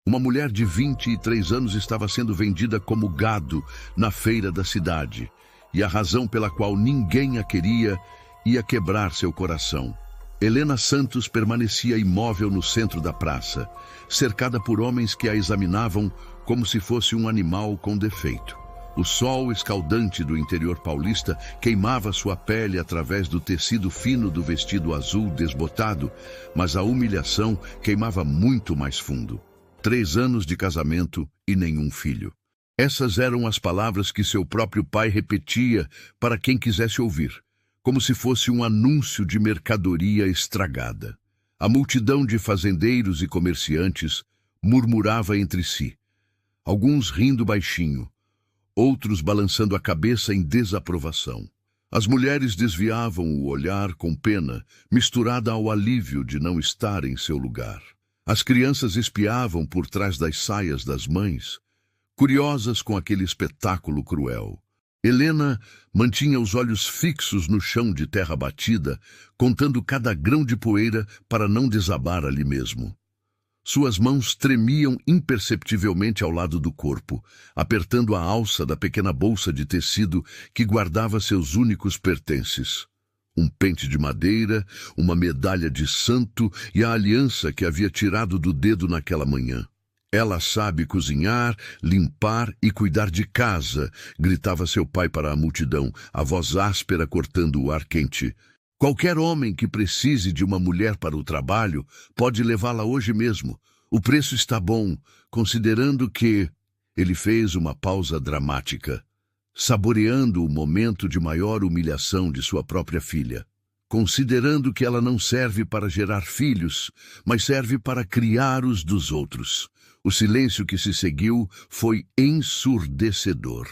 Uma mulher de 23 anos estava sendo vendida como gado na feira da cidade, e a razão pela qual ninguém a queria ia quebrar seu coração. Helena Santos permanecia imóvel no centro da praça, cercada por homens que a examinavam como se fosse um animal com defeito. O sol escaldante do interior paulista queimava sua pele através do tecido fino do vestido azul desbotado, mas a humilhação queimava muito mais fundo. 3 anos de casamento e nenhum filho. Essas eram as palavras que seu próprio pai repetia para quem quisesse ouvir, como se fosse um anúncio de mercadoria estragada. A multidão de fazendeiros e comerciantes murmurava entre si, alguns rindo baixinho, outros balançando a cabeça em desaprovação. As mulheres desviavam o olhar com pena, misturada ao alívio de não estar em seu lugar. As crianças espiavam por trás das saias das mães, curiosas com aquele espetáculo cruel. Helena mantinha os olhos fixos no chão de terra batida, contando cada grão de poeira para não desabar ali mesmo. Suas mãos tremiam imperceptivelmente ao lado do corpo, apertando a alça da pequena bolsa de tecido que guardava seus únicos pertences. Um pente de madeira, uma medalha de santo e a aliança que havia tirado do dedo naquela manhã. Ela sabe cozinhar, limpar e cuidar de casa, gritava seu pai para a multidão, a voz áspera cortando o ar quente. Qualquer homem que precise de uma mulher para o trabalho pode levá-la hoje mesmo. O preço está bom, considerando que... Ele fez uma pausa dramática, saboreando o momento de maior humilhação de sua própria filha. Considerando que ela não serve para gerar filhos, mas serve para criar os dos outros. O silêncio que se seguiu foi ensurdecedor.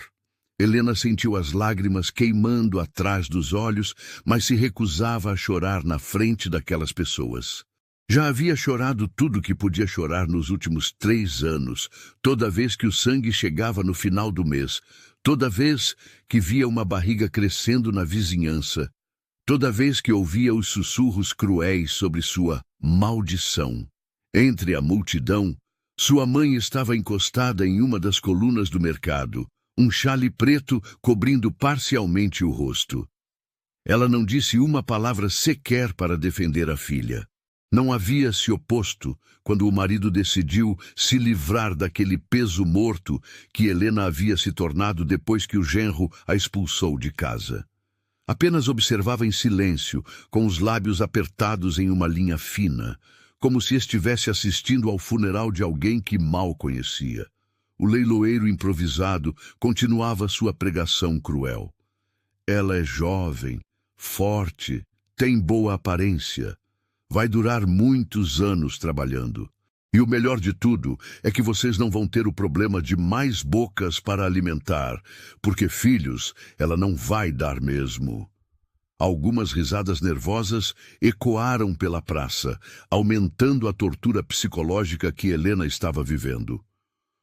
Helena sentiu as lágrimas queimando atrás dos olhos, mas se recusava a chorar na frente daquelas pessoas. Já havia chorado tudo que podia chorar nos últimos 3 anos, toda vez que o sangue chegava no final do mês, toda vez que via uma barriga crescendo na vizinhança, toda vez que ouvia os sussurros cruéis sobre sua maldição. Entre a multidão, sua mãe estava encostada em uma das colunas do mercado, um xale preto cobrindo parcialmente o rosto. Ela não disse uma palavra sequer para defender a filha. Não havia se oposto quando o marido decidiu se livrar daquele peso morto que Helena havia se tornado depois que o genro a expulsou de casa. Apenas observava em silêncio, com os lábios apertados em uma linha fina, como se estivesse assistindo ao funeral de alguém que mal conhecia. O leiloeiro improvisado continuava sua pregação cruel. Ela é jovem, forte, tem boa aparência. Vai durar muitos anos trabalhando. E o melhor de tudo é que vocês não vão ter o problema de mais bocas para alimentar, porque filhos ela não vai dar mesmo. Algumas risadas nervosas ecoaram pela praça, aumentando a tortura psicológica que Helena estava vivendo.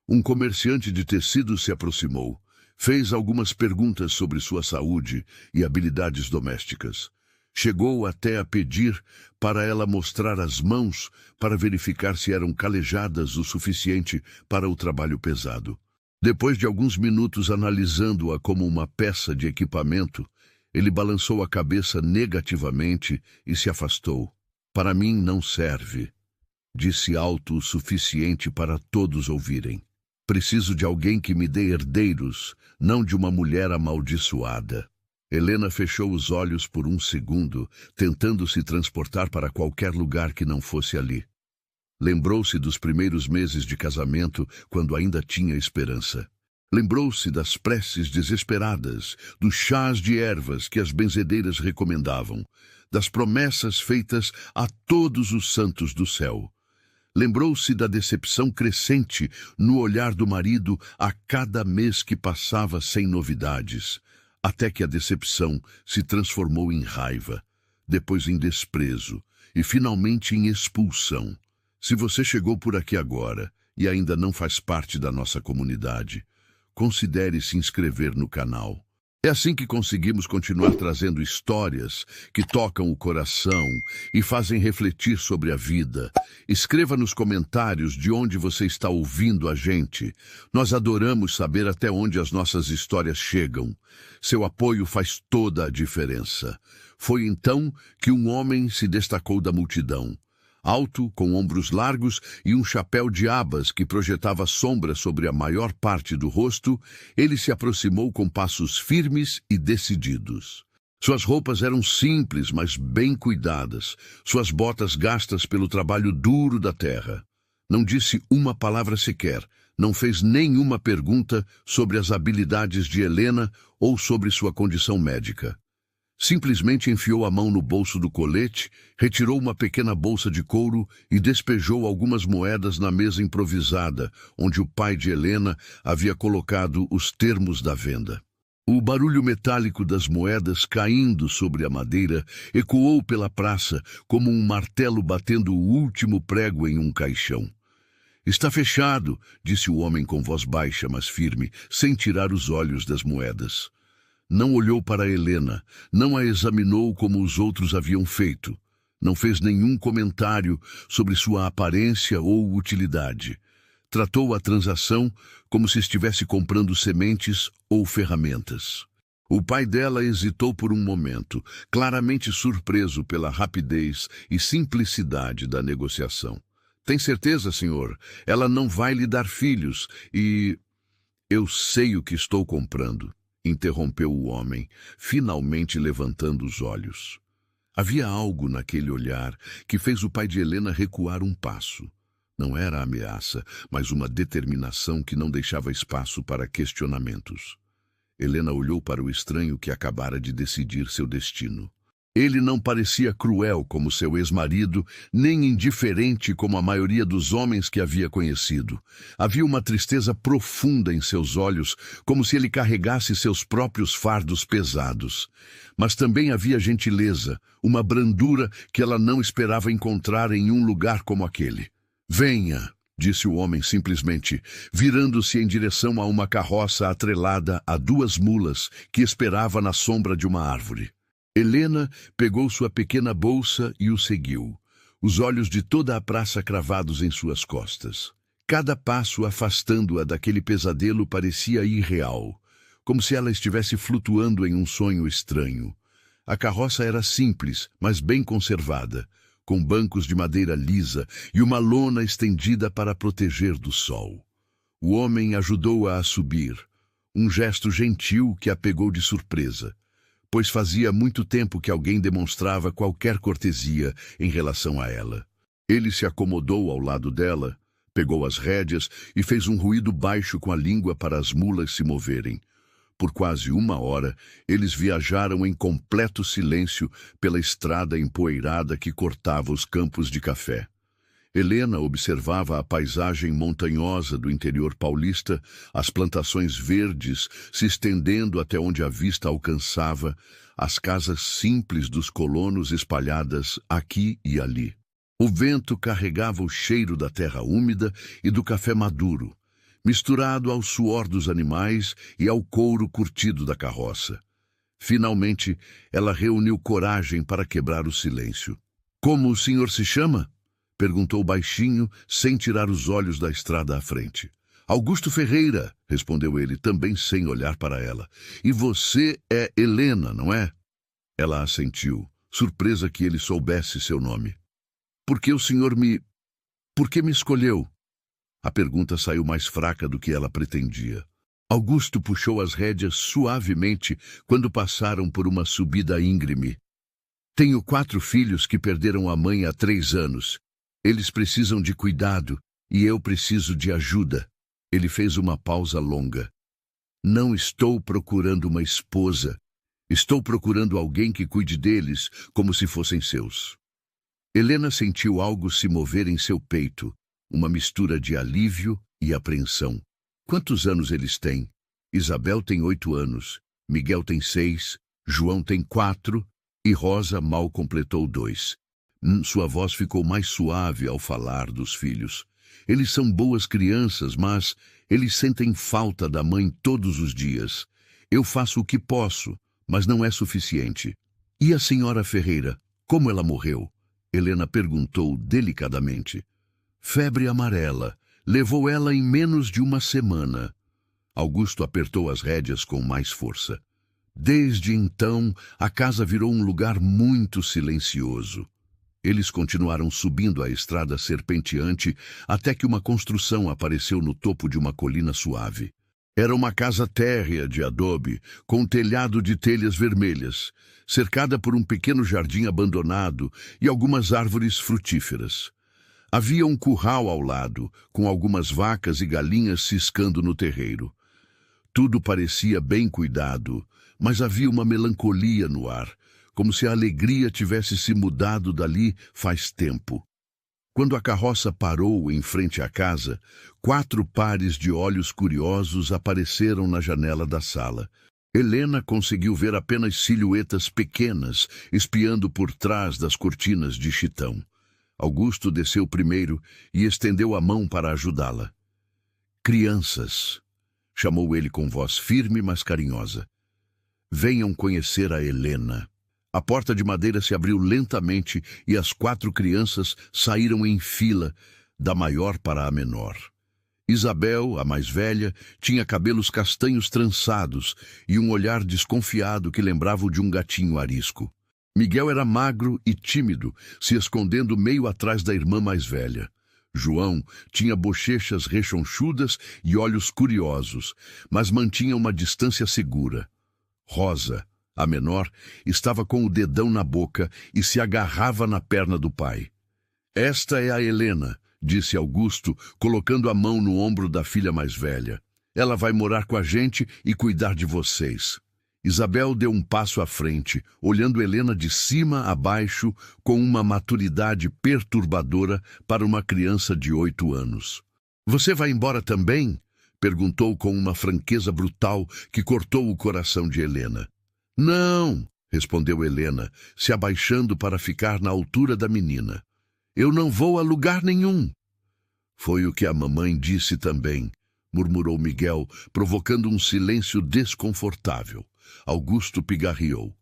Um comerciante de tecidos se aproximou, fez algumas perguntas sobre sua saúde e habilidades domésticas. Chegou até a pedir para ela mostrar as mãos para verificar se eram calejadas o suficiente para o trabalho pesado. Depois de alguns minutos analisando-a como uma peça de equipamento, ele balançou a cabeça negativamente e se afastou. Para mim não serve, disse alto o suficiente para todos ouvirem. Preciso de alguém que me dê herdeiros, não de uma mulher amaldiçoada. Helena fechou os olhos por um segundo, tentando se transportar para qualquer lugar que não fosse ali. Lembrou-se dos primeiros meses de casamento, quando ainda tinha esperança. Lembrou-se das preces desesperadas, dos chás de ervas que as benzedeiras recomendavam, das promessas feitas a todos os santos do céu. Lembrou-se da decepção crescente no olhar do marido a cada mês que passava sem novidades, até que a decepção se transformou em raiva, depois em desprezo e finalmente em expulsão. Se você chegou por aqui agora e ainda não faz parte da nossa comunidade, considere se inscrever no canal. É assim que conseguimos continuar trazendo histórias que tocam o coração e fazem refletir sobre a vida. Escreva nos comentários de onde você está ouvindo a gente. Nós adoramos saber até onde as nossas histórias chegam. Seu apoio faz toda a diferença. Foi então que um homem se destacou da multidão. Alto, com ombros largos e um chapéu de abas que projetava sombra sobre a maior parte do rosto, ele se aproximou com passos firmes e decididos. Suas roupas eram simples, mas bem cuidadas, suas botas gastas pelo trabalho duro da terra. Não disse uma palavra sequer, não fez nenhuma pergunta sobre as habilidades de Helena ou sobre sua condição médica. Simplesmente enfiou a mão no bolso do colete, retirou uma pequena bolsa de couro e despejou algumas moedas na mesa improvisada, onde o pai de Helena havia colocado os termos da venda. O barulho metálico das moedas caindo sobre a madeira ecoou pela praça como um martelo batendo o último prego em um caixão. "Está fechado", disse o homem com voz baixa, mas firme, sem tirar os olhos das moedas. Não olhou para Helena, não a examinou como os outros haviam feito. Não fez nenhum comentário sobre sua aparência ou utilidade. Tratou a transação como se estivesse comprando sementes ou ferramentas. O pai dela hesitou por um momento, claramente surpreso pela rapidez e simplicidade da negociação. "Tem certeza, senhor? Ela não vai lhe dar filhos e... Eu sei o que estou comprando", interrompeu o homem, finalmente levantando os olhos. Havia algo naquele olhar que fez o pai de Helena recuar um passo. Não era ameaça, mas uma determinação que não deixava espaço para questionamentos. Helena olhou para o estranho que acabara de decidir seu destino. Ele não parecia cruel como seu ex-marido, nem indiferente como a maioria dos homens que havia conhecido. Havia uma tristeza profunda em seus olhos, como se ele carregasse seus próprios fardos pesados. Mas também havia gentileza, uma brandura que ela não esperava encontrar em um lugar como aquele. "Venha", disse o homem simplesmente, virando-se em direção a uma carroça atrelada a 2 mulas que esperava na sombra de uma árvore. Helena pegou sua pequena bolsa e o seguiu, os olhos de toda a praça cravados em suas costas. Cada passo afastando-a daquele pesadelo parecia irreal, como se ela estivesse flutuando em um sonho estranho. A carroça era simples, mas bem conservada, com bancos de madeira lisa e uma lona estendida para proteger do sol. O homem ajudou-a a subir, um gesto gentil que a pegou de surpresa, pois fazia muito tempo que alguém demonstrava qualquer cortesia em relação a ela. Ele se acomodou ao lado dela, pegou as rédeas e fez um ruído baixo com a língua para as mulas se moverem. Por quase 1 hora, eles viajaram em completo silêncio pela estrada empoeirada que cortava os campos de café. Helena observava a paisagem montanhosa do interior paulista, as plantações verdes se estendendo até onde a vista alcançava, as casas simples dos colonos espalhadas aqui e ali. O vento carregava o cheiro da terra úmida e do café maduro, misturado ao suor dos animais e ao couro curtido da carroça. Finalmente, ela reuniu coragem para quebrar o silêncio. "Como o senhor se chama?" perguntou baixinho, sem tirar os olhos da estrada à frente. "Augusto Ferreira", respondeu ele, também sem olhar para ela. "E você é Helena, não é?" Ela assentiu, surpresa que ele soubesse seu nome. Por que me escolheu?" A pergunta saiu mais fraca do que ela pretendia. Augusto puxou as rédeas suavemente quando passaram por uma subida íngreme. "Tenho 4 filhos que perderam a mãe há 3 anos. Eles precisam de cuidado e eu preciso de ajuda." Ele fez uma pausa longa. "Não estou procurando uma esposa. Estou procurando alguém que cuide deles como se fossem seus." Helena sentiu algo se mover em seu peito, uma mistura de alívio e apreensão. "Quantos anos eles têm?" "Isabel tem 8 anos, Miguel tem 6, João tem 4 e Rosa mal completou 2. Sua voz ficou mais suave ao falar dos filhos. "Eles são boas crianças, mas eles sentem falta da mãe todos os dias. Eu faço o que posso, mas não é suficiente. E a senhora Ferreira, como ela morreu? Helena perguntou delicadamente. Febre amarela. Levou ela em menos de uma semana. Augusto apertou as rédeas com mais força. Desde então, a casa virou um lugar muito silencioso. Eles continuaram subindo a estrada serpenteante até que uma construção apareceu no topo de uma colina suave. Era uma casa térrea de adobe, com um telhado de telhas vermelhas, cercada por um pequeno jardim abandonado e algumas árvores frutíferas. Havia um curral ao lado, com algumas vacas e galinhas ciscando no terreiro. Tudo parecia bem cuidado, mas havia uma melancolia no ar, como se a alegria tivesse se mudado dali faz tempo. Quando a carroça parou em frente à casa, 4 pares de olhos curiosos apareceram na janela da sala. Helena conseguiu ver apenas silhuetas pequenas espiando por trás das cortinas de chitão. Augusto desceu primeiro e estendeu a mão para ajudá-la. Crianças, chamou ele com voz firme, mas carinhosa. Venham conhecer a Helena. A porta de madeira se abriu lentamente e as 4 crianças saíram em fila, da maior para a menor. Isabel, a mais velha, tinha cabelos castanhos trançados e um olhar desconfiado que lembrava o de um gatinho arisco. Miguel era magro e tímido, se escondendo meio atrás da irmã mais velha. João tinha bochechas rechonchudas e olhos curiosos, mas mantinha uma distância segura. Rosa, a menor, estava com o dedão na boca e se agarrava na perna do pai. Esta é a Helena, disse Augusto, colocando a mão no ombro da filha mais velha. Ela vai morar com a gente e cuidar de vocês. Isabel deu um passo à frente, olhando Helena de cima a baixo com uma maturidade perturbadora para uma criança de 8 anos. Você vai embora também? Perguntou com uma franqueza brutal que cortou o coração de Helena. Não, respondeu Helena, se abaixando para ficar na altura da menina. Eu não vou a lugar nenhum. Foi o que a mamãe disse também, murmurou Miguel, provocando um silêncio desconfortável. Augusto pigarreou.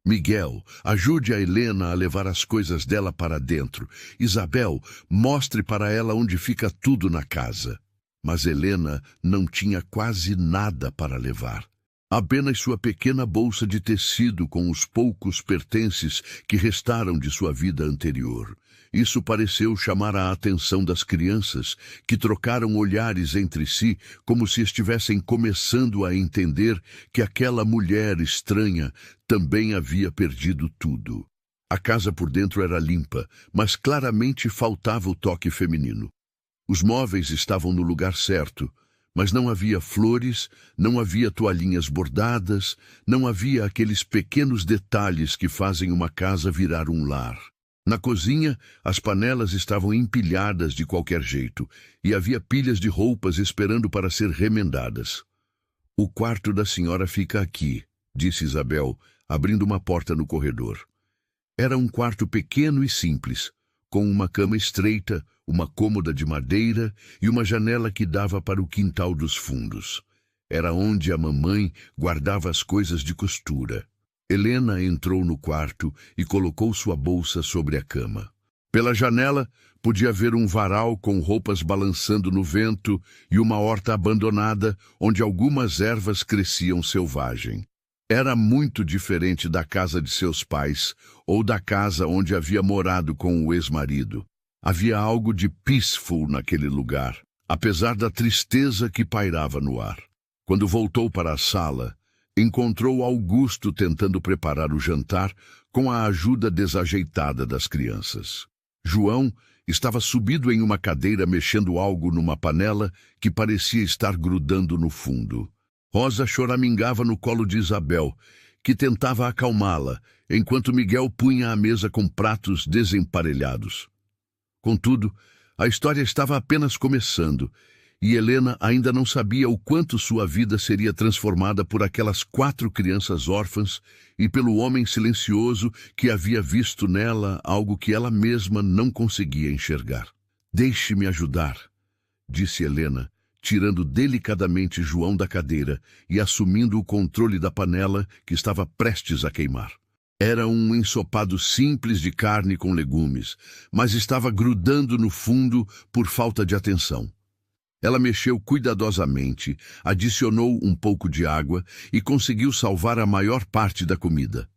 Miguel, ajude a Helena a levar as coisas dela para dentro. Isabel, mostre para ela onde fica tudo na casa. Mas Helena não tinha quase nada para levar. Apenas sua pequena bolsa de tecido com os poucos pertences que restaram de sua vida anterior. Isso pareceu chamar a atenção das crianças, que trocaram olhares entre si como se estivessem começando a entender que aquela mulher estranha também havia perdido tudo. A casa por dentro era limpa, mas claramente faltava o toque feminino. Os móveis estavam no lugar certo, mas não havia flores, não havia toalhinhas bordadas, não havia aqueles pequenos detalhes que fazem uma casa virar um lar. Na cozinha, as panelas estavam empilhadas de qualquer jeito, e havia pilhas de roupas esperando para ser remendadas. O quarto da senhora fica aqui, disse Isabel, abrindo uma porta no corredor. Era um quarto pequeno e simples, com uma cama estreita, uma cômoda de madeira e uma janela que dava para o quintal dos fundos. Era onde a mamãe guardava as coisas de costura. Helena entrou no quarto e colocou sua bolsa sobre a cama. Pela janela, podia ver um varal com roupas balançando no vento e uma horta abandonada onde algumas ervas cresciam selvagem. Era muito diferente da casa de seus pais ou da casa onde havia morado com o ex-marido. Havia algo de peaceful naquele lugar, apesar da tristeza que pairava no ar. Quando voltou para a sala, encontrou Augusto tentando preparar o jantar com a ajuda desajeitada das crianças. João estava subido em uma cadeira mexendo algo numa panela que parecia estar grudando no fundo. Rosa choramingava no colo de Isabel, que tentava acalmá-la, enquanto Miguel punha a mesa com pratos desemparelhados. Contudo, a história estava apenas começando, e Helena ainda não sabia o quanto sua vida seria transformada por aquelas 4 crianças órfãs e pelo homem silencioso que havia visto nela algo que ela mesma não conseguia enxergar. Deixe-me ajudar, disse Helena, tirando delicadamente João da cadeira e assumindo o controle da panela que estava prestes a queimar. Era um ensopado simples de carne com legumes, mas estava grudando no fundo por falta de atenção. Ela mexeu cuidadosamente, adicionou um pouco de água e conseguiu salvar a maior parte da comida.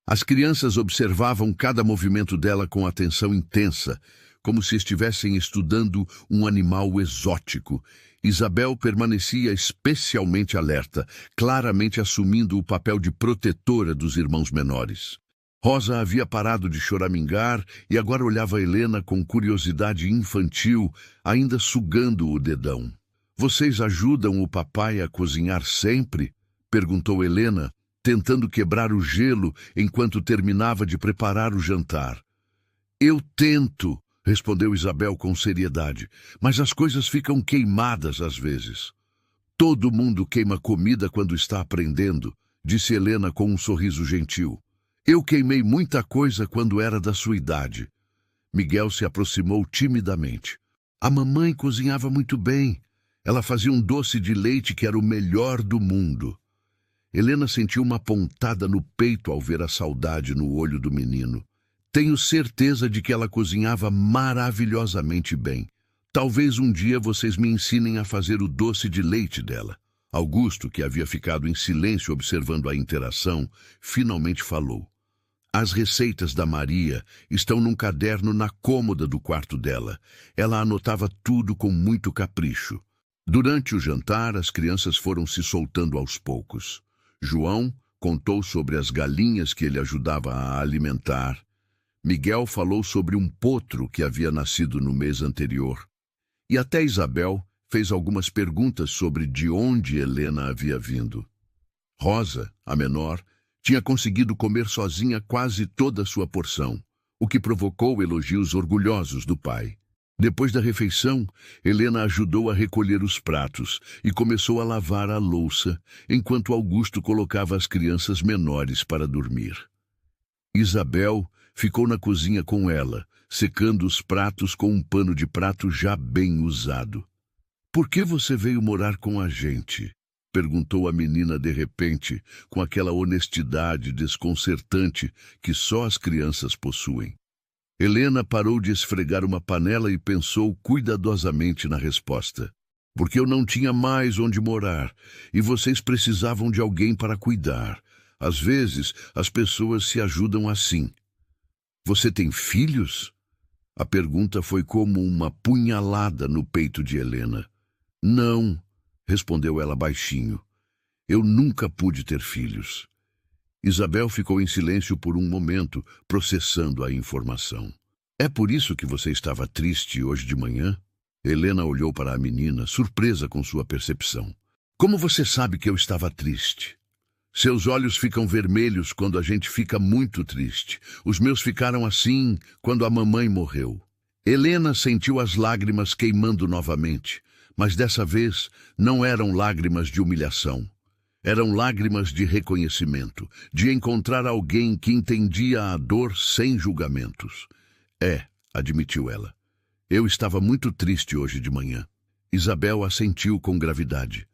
As crianças observavam cada movimento dela com atenção intensa, como se estivessem estudando um animal exótico. Isabel permanecia especialmente alerta, claramente assumindo o papel de protetora dos irmãos menores. Rosa havia parado de choramingar e agora olhava Helena com curiosidade infantil, ainda sugando o dedão. "Vocês ajudam o papai a cozinhar sempre?" perguntou Helena, tentando quebrar o gelo enquanto terminava de preparar o jantar. "Eu tento", respondeu Isabel com seriedade, "mas as coisas ficam queimadas às vezes." "Todo mundo queima comida quando está aprendendo", disse Helena com um sorriso gentil. "Eu queimei muita coisa quando era da sua idade." Miguel se aproximou timidamente. "A mamãe cozinhava muito bem. Ela fazia um doce de leite que era o melhor do mundo." Helena sentiu uma pontada no peito ao ver a saudade no olho do menino. "Tenho certeza de que ela cozinhava maravilhosamente bem. Talvez um dia vocês me ensinem a fazer o doce de leite dela." Augusto, que havia ficado em silêncio observando a interação, finalmente falou. "As receitas da Maria estão num caderno na cômoda do quarto dela. Ela anotava tudo com muito capricho." Durante o jantar, as crianças foram se soltando aos poucos. João contou sobre as galinhas que ele ajudava a alimentar. Miguel falou sobre um potro que havia nascido no mês anterior. E até Isabel fez algumas perguntas sobre de onde Helena havia vindo. Rosa, a menor, tinha conseguido comer sozinha quase toda a sua porção, o que provocou elogios orgulhosos do pai. Depois da refeição, Helena ajudou a recolher os pratos e começou a lavar a louça, enquanto Augusto colocava as crianças menores para dormir. Isabel ficou na cozinha com ela, secando os pratos com um pano de prato já bem usado. "Por que você veio morar com a gente?" perguntou a menina de repente, com aquela honestidade desconcertante que só as crianças possuem. Helena parou de esfregar uma panela e pensou cuidadosamente na resposta. "Porque eu não tinha mais onde morar, e vocês precisavam de alguém para cuidar. Às vezes, as pessoas se ajudam assim." "Você tem filhos?" A pergunta foi como uma punhalada no peito de Helena. "Não", respondeu ela baixinho. "Eu nunca pude ter filhos." Isabel ficou em silêncio por um momento, processando a informação. "É por isso que você estava triste hoje de manhã?" Helena olhou para a menina, surpresa com sua percepção. "Como você sabe que eu estava triste?" "Seus olhos ficam vermelhos quando a gente fica muito triste. Os meus ficaram assim quando a mamãe morreu." Helena sentiu as lágrimas queimando novamente, mas dessa vez não eram lágrimas de humilhação. Eram lágrimas de reconhecimento, de encontrar alguém que entendia a dor sem julgamentos. Admitiu ela. "Eu estava muito triste hoje de manhã." Isabel assentiu com gravidade.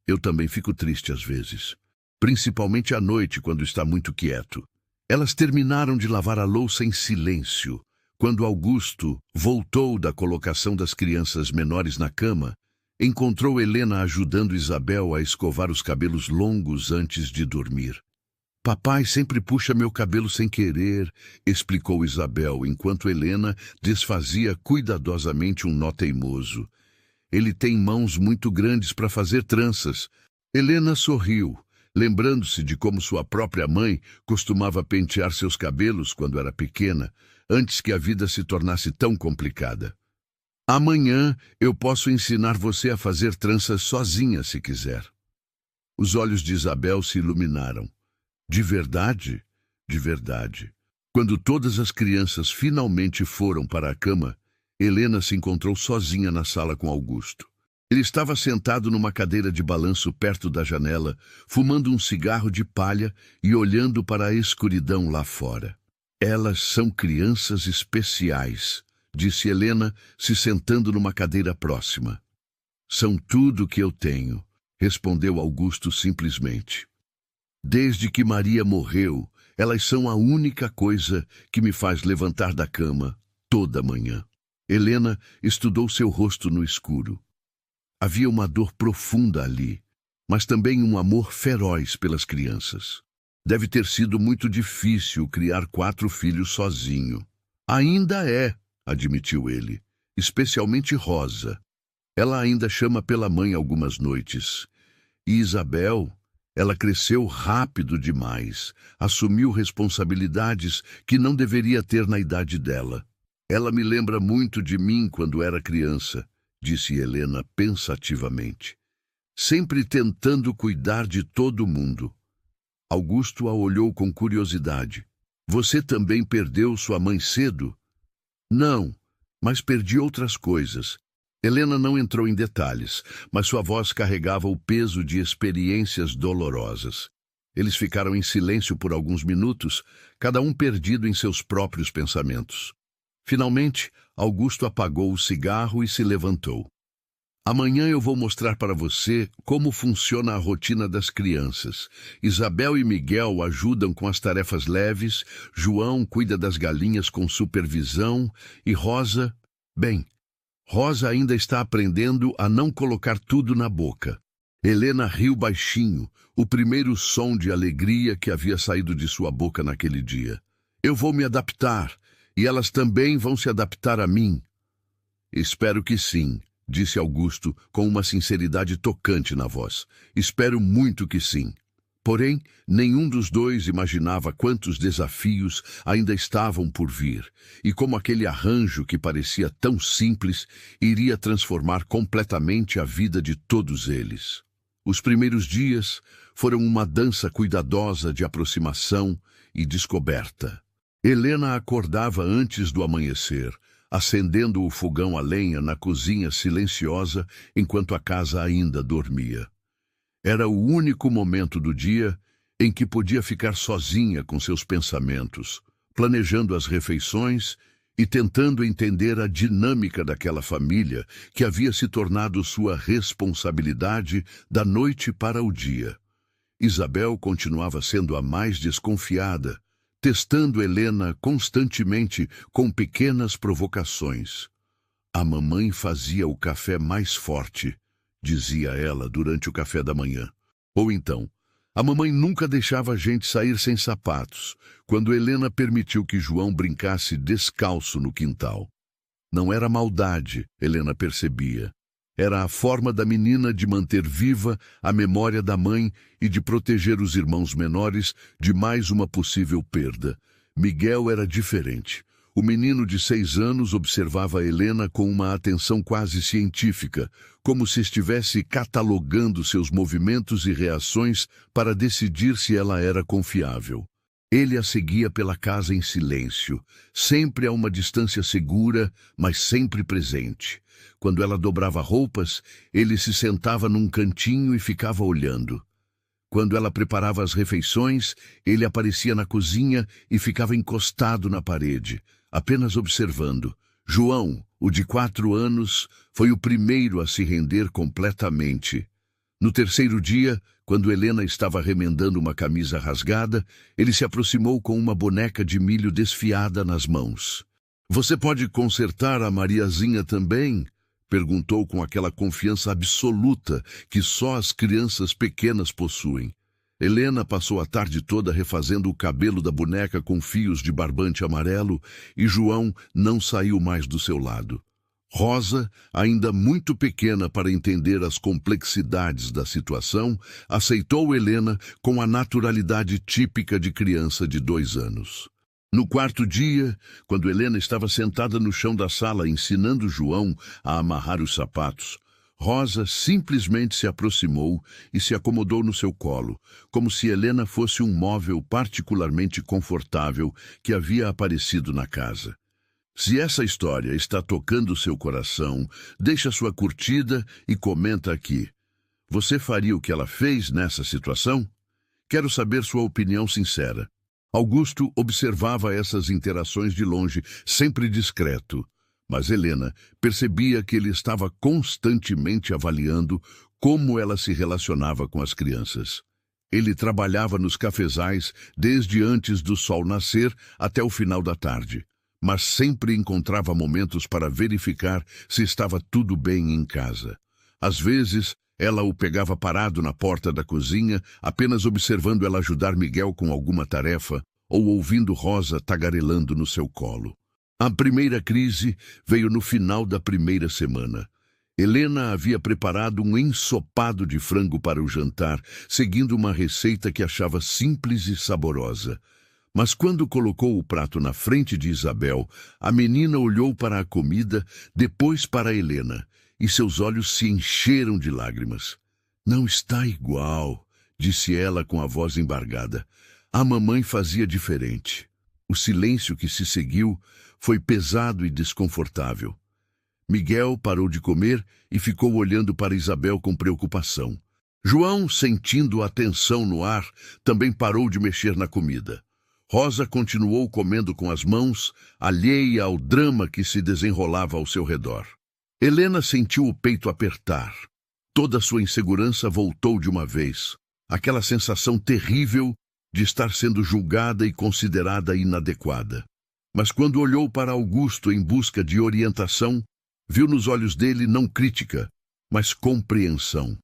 "Eu também fico triste às vezes, principalmente à noite quando está muito quieto." Elas terminaram de lavar a louça em silêncio. Quando Augusto voltou da colocação das crianças menores na cama, encontrou Helena ajudando Isabel a escovar os cabelos longos antes de dormir. "Papai sempre puxa meu cabelo sem querer", explicou Isabel, enquanto Helena desfazia cuidadosamente um nó teimoso. "Ele tem mãos muito grandes para fazer tranças." Helena sorriu, lembrando-se de como sua própria mãe costumava pentear seus cabelos quando era pequena, antes que a vida se tornasse tão complicada. "Amanhã eu posso ensinar você a fazer tranças sozinha, se quiser." Os olhos de Isabel se iluminaram. "De verdade?" "De verdade." Quando todas as crianças finalmente foram para a cama, Helena se encontrou sozinha na sala com Augusto. Ele estava sentado numa cadeira de balanço perto da janela, fumando um cigarro de palha e olhando para a escuridão lá fora. "Elas são crianças especiais", disse Helena, se sentando numa cadeira próxima. São tudo que eu tenho, respondeu Augusto simplesmente. Desde que Maria morreu, elas são a única coisa que me faz levantar da cama toda manhã. Helena estudou seu rosto no escuro. Havia uma dor profunda ali, mas também um amor feroz pelas crianças. Deve ter sido muito difícil criar 4 filhos sozinho. Ainda é, admitiu ele, especialmente Rosa. Ela ainda chama pela mãe algumas noites. E Isabel, ela cresceu rápido demais, assumiu responsabilidades que não deveria ter na idade dela. Ela me lembra muito de mim quando era criança, disse Helena pensativamente, sempre tentando cuidar de todo mundo. Augusto a olhou com curiosidade. Você também perdeu sua mãe cedo? Não, mas perdi outras coisas. Helena não entrou em detalhes, mas sua voz carregava o peso de experiências dolorosas. Eles ficaram em silêncio por alguns minutos, cada um perdido em seus próprios pensamentos. Finalmente, Augusto apagou o cigarro e se levantou. Amanhã eu vou mostrar para você como funciona a rotina das crianças. Isabel e Miguel ajudam com as tarefas leves, João cuida das galinhas com supervisão e Rosa... Bem, Rosa ainda está aprendendo a não colocar tudo na boca. Helena riu baixinho, o primeiro som de alegria que havia saído de sua boca naquele dia. Eu vou me adaptar, e elas também vão se adaptar a mim. Espero que sim, disse Augusto com uma sinceridade tocante na voz. Espero muito que sim. Porém, nenhum dos dois imaginava quantos desafios ainda estavam por vir, e como aquele arranjo que parecia tão simples iria transformar completamente a vida de todos eles. Os primeiros dias foram uma dança cuidadosa de aproximação e descoberta. Helena acordava antes do amanhecer, acendendo o fogão a lenha na cozinha silenciosa enquanto a casa ainda dormia. Era o único momento do dia em que podia ficar sozinha com seus pensamentos, planejando as refeições e tentando entender a dinâmica daquela família que havia se tornado sua responsabilidade da noite para o dia. Isabel continuava sendo a mais desconfiada, testando Helena constantemente com pequenas provocações. A mamãe fazia o café mais forte, dizia ela durante o café da manhã. Ou então, a mamãe nunca deixava a gente sair sem sapatos, quando Helena permitiu que João brincasse descalço no quintal. Não era maldade, Helena percebia. Era a forma da menina de manter viva a memória da mãe e de proteger os irmãos menores de mais uma possível perda. Miguel era diferente. O menino de 6 anos observava Helena com uma atenção quase científica, como se estivesse catalogando seus movimentos e reações para decidir se ela era confiável. Ele a seguia pela casa em silêncio, sempre a uma distância segura, mas sempre presente. Quando ela dobrava roupas, ele se sentava num cantinho e ficava olhando. Quando ela preparava as refeições, ele aparecia na cozinha e ficava encostado na parede, apenas observando. João, o de 4 anos, foi o primeiro a se render completamente. No terceiro dia, quando Helena estava remendando uma camisa rasgada, ele se aproximou com uma boneca de milho desfiada nas mãos. Você pode consertar a Mariazinha também? Perguntou com aquela confiança absoluta que só as crianças pequenas possuem. Helena passou a tarde toda refazendo o cabelo da boneca com fios de barbante amarelo e João não saiu mais do seu lado. Rosa, ainda muito pequena para entender as complexidades da situação, aceitou Helena com a naturalidade típica de criança de 2 anos. No quarto dia, quando Helena estava sentada no chão da sala ensinando João a amarrar os sapatos, Rosa simplesmente se aproximou e se acomodou no seu colo, como se Helena fosse um móvel particularmente confortável que havia aparecido na casa. Se essa história está tocando seu coração, deixa sua curtida e comenta aqui. Você faria o que ela fez nessa situação? Quero saber sua opinião sincera. Augusto observava essas interações de longe, sempre discreto. Mas Helena percebia que ele estava constantemente avaliando como ela se relacionava com as crianças. Ele trabalhava nos cafezais desde antes do sol nascer até o final da tarde, mas sempre encontrava momentos para verificar se estava tudo bem em casa. Às vezes, ela o pegava parado na porta da cozinha, apenas observando ela ajudar Miguel com alguma tarefa ou ouvindo Rosa tagarelando no seu colo. A primeira crise veio no final da primeira semana. Helena havia preparado um ensopado de frango para o jantar, seguindo uma receita que achava simples e saborosa. Mas quando colocou o prato na frente de Isabel, a menina olhou para a comida, depois para Helena, e seus olhos se encheram de lágrimas. "Não está igual", disse ela com a voz embargada. A mamãe fazia diferente. O silêncio que se seguiu foi pesado e desconfortável. Miguel parou de comer e ficou olhando para Isabel com preocupação. João, sentindo a tensão no ar, também parou de mexer na comida. Rosa continuou comendo com as mãos, alheia ao drama que se desenrolava ao seu redor. Helena sentiu o peito apertar. Toda a sua insegurança voltou de uma vez. Aquela sensação terrível de estar sendo julgada e considerada inadequada. Mas quando olhou para Augusto em busca de orientação, viu nos olhos dele não crítica, mas compreensão.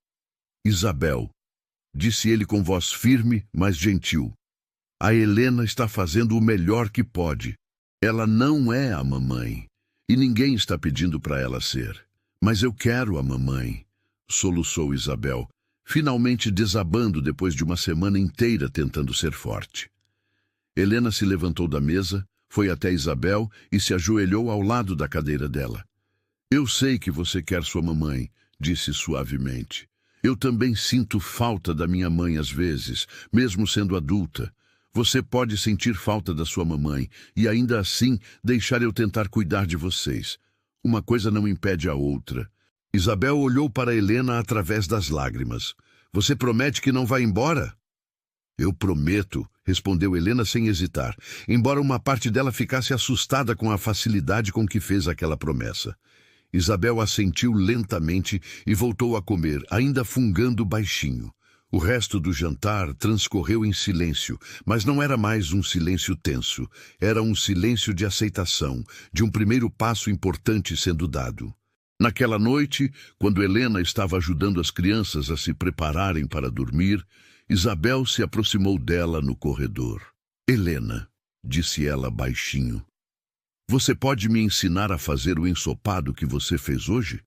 "Isabel", disse ele com voz firme, mas gentil, "a Helena está fazendo o melhor que pode. Ela não é a mamãe, e ninguém está pedindo para ela ser. Mas eu quero a mamãe", soluçou Isabel, finalmente desabando depois de uma semana inteira tentando ser forte. Helena se levantou da mesa, foi até Isabel e se ajoelhou ao lado da cadeira dela. "Eu sei que você quer sua mamãe", disse suavemente. "Eu também sinto falta da minha mãe às vezes, mesmo sendo adulta. Você pode sentir falta da sua mamãe e ainda assim deixar eu tentar cuidar de vocês. Uma coisa não impede a outra." Isabel olhou para Helena através das lágrimas. "Você promete que não vai embora?" "Eu prometo", respondeu Helena sem hesitar, embora uma parte dela ficasse assustada com a facilidade com que fez aquela promessa. Isabel assentiu lentamente e voltou a comer, ainda fungando baixinho. O resto do jantar transcorreu em silêncio, mas não era mais um silêncio tenso. Era um silêncio de aceitação, de um primeiro passo importante sendo dado. Naquela noite, quando Helena estava ajudando as crianças a se prepararem para dormir, Isabel se aproximou dela no corredor. "Helena", disse ela baixinho, "você pode me ensinar a fazer o ensopado que você fez hoje?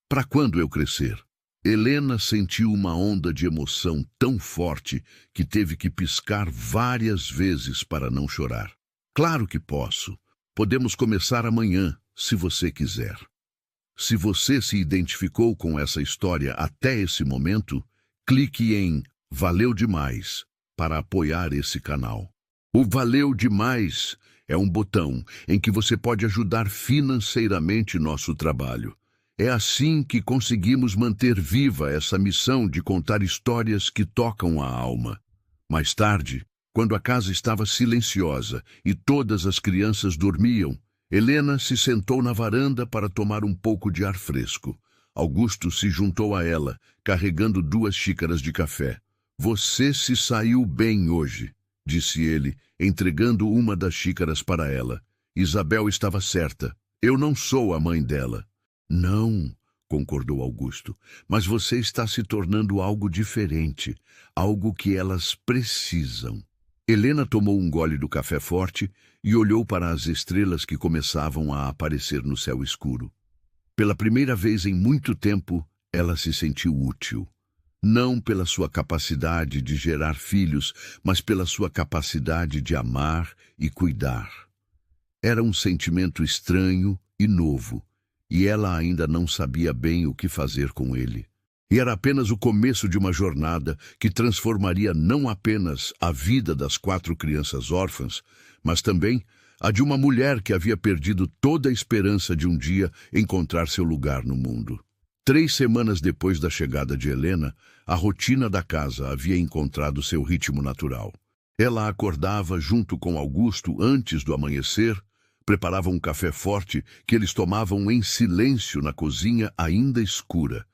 Para quando eu crescer?" Helena sentiu uma onda de emoção tão forte que teve que piscar várias vezes para não chorar. "Claro que posso. Podemos começar amanhã, se você quiser." Se você se identificou com essa história até esse momento, clique em "Valeu demais" para apoiar esse canal. O Valeu Demais é um botão em que você pode ajudar financeiramente nosso trabalho. É assim que conseguimos manter viva essa missão de contar histórias que tocam a alma. Mais tarde, quando a casa estava silenciosa e todas as crianças dormiam, Helena se sentou na varanda para tomar um pouco de ar fresco. Augusto se juntou a ela, carregando 2 xícaras de café. "Você se saiu bem hoje", disse ele, entregando uma das xícaras para ela. Isabel estava certa. "Eu não sou a mãe dela." "Não", concordou Augusto, "mas você está se tornando algo diferente, algo que elas precisam." Helena tomou um gole do café forte e olhou para as estrelas que começavam a aparecer no céu escuro. Pela primeira vez em muito tempo, ela se sentiu útil. Não pela sua capacidade de gerar filhos, mas pela sua capacidade de amar e cuidar. Era um sentimento estranho e novo, e ela ainda não sabia bem o que fazer com ele. E era apenas o começo de uma jornada que transformaria não apenas a vida das 4 crianças órfãs, mas também a de uma mulher que havia perdido toda a esperança de um dia encontrar seu lugar no mundo. 3 semanas depois da chegada de Helena, a rotina da casa havia encontrado seu ritmo natural. Ela acordava junto com Augusto antes do amanhecer, Preparava um café forte que eles tomavam em silêncio na cozinha ainda escura.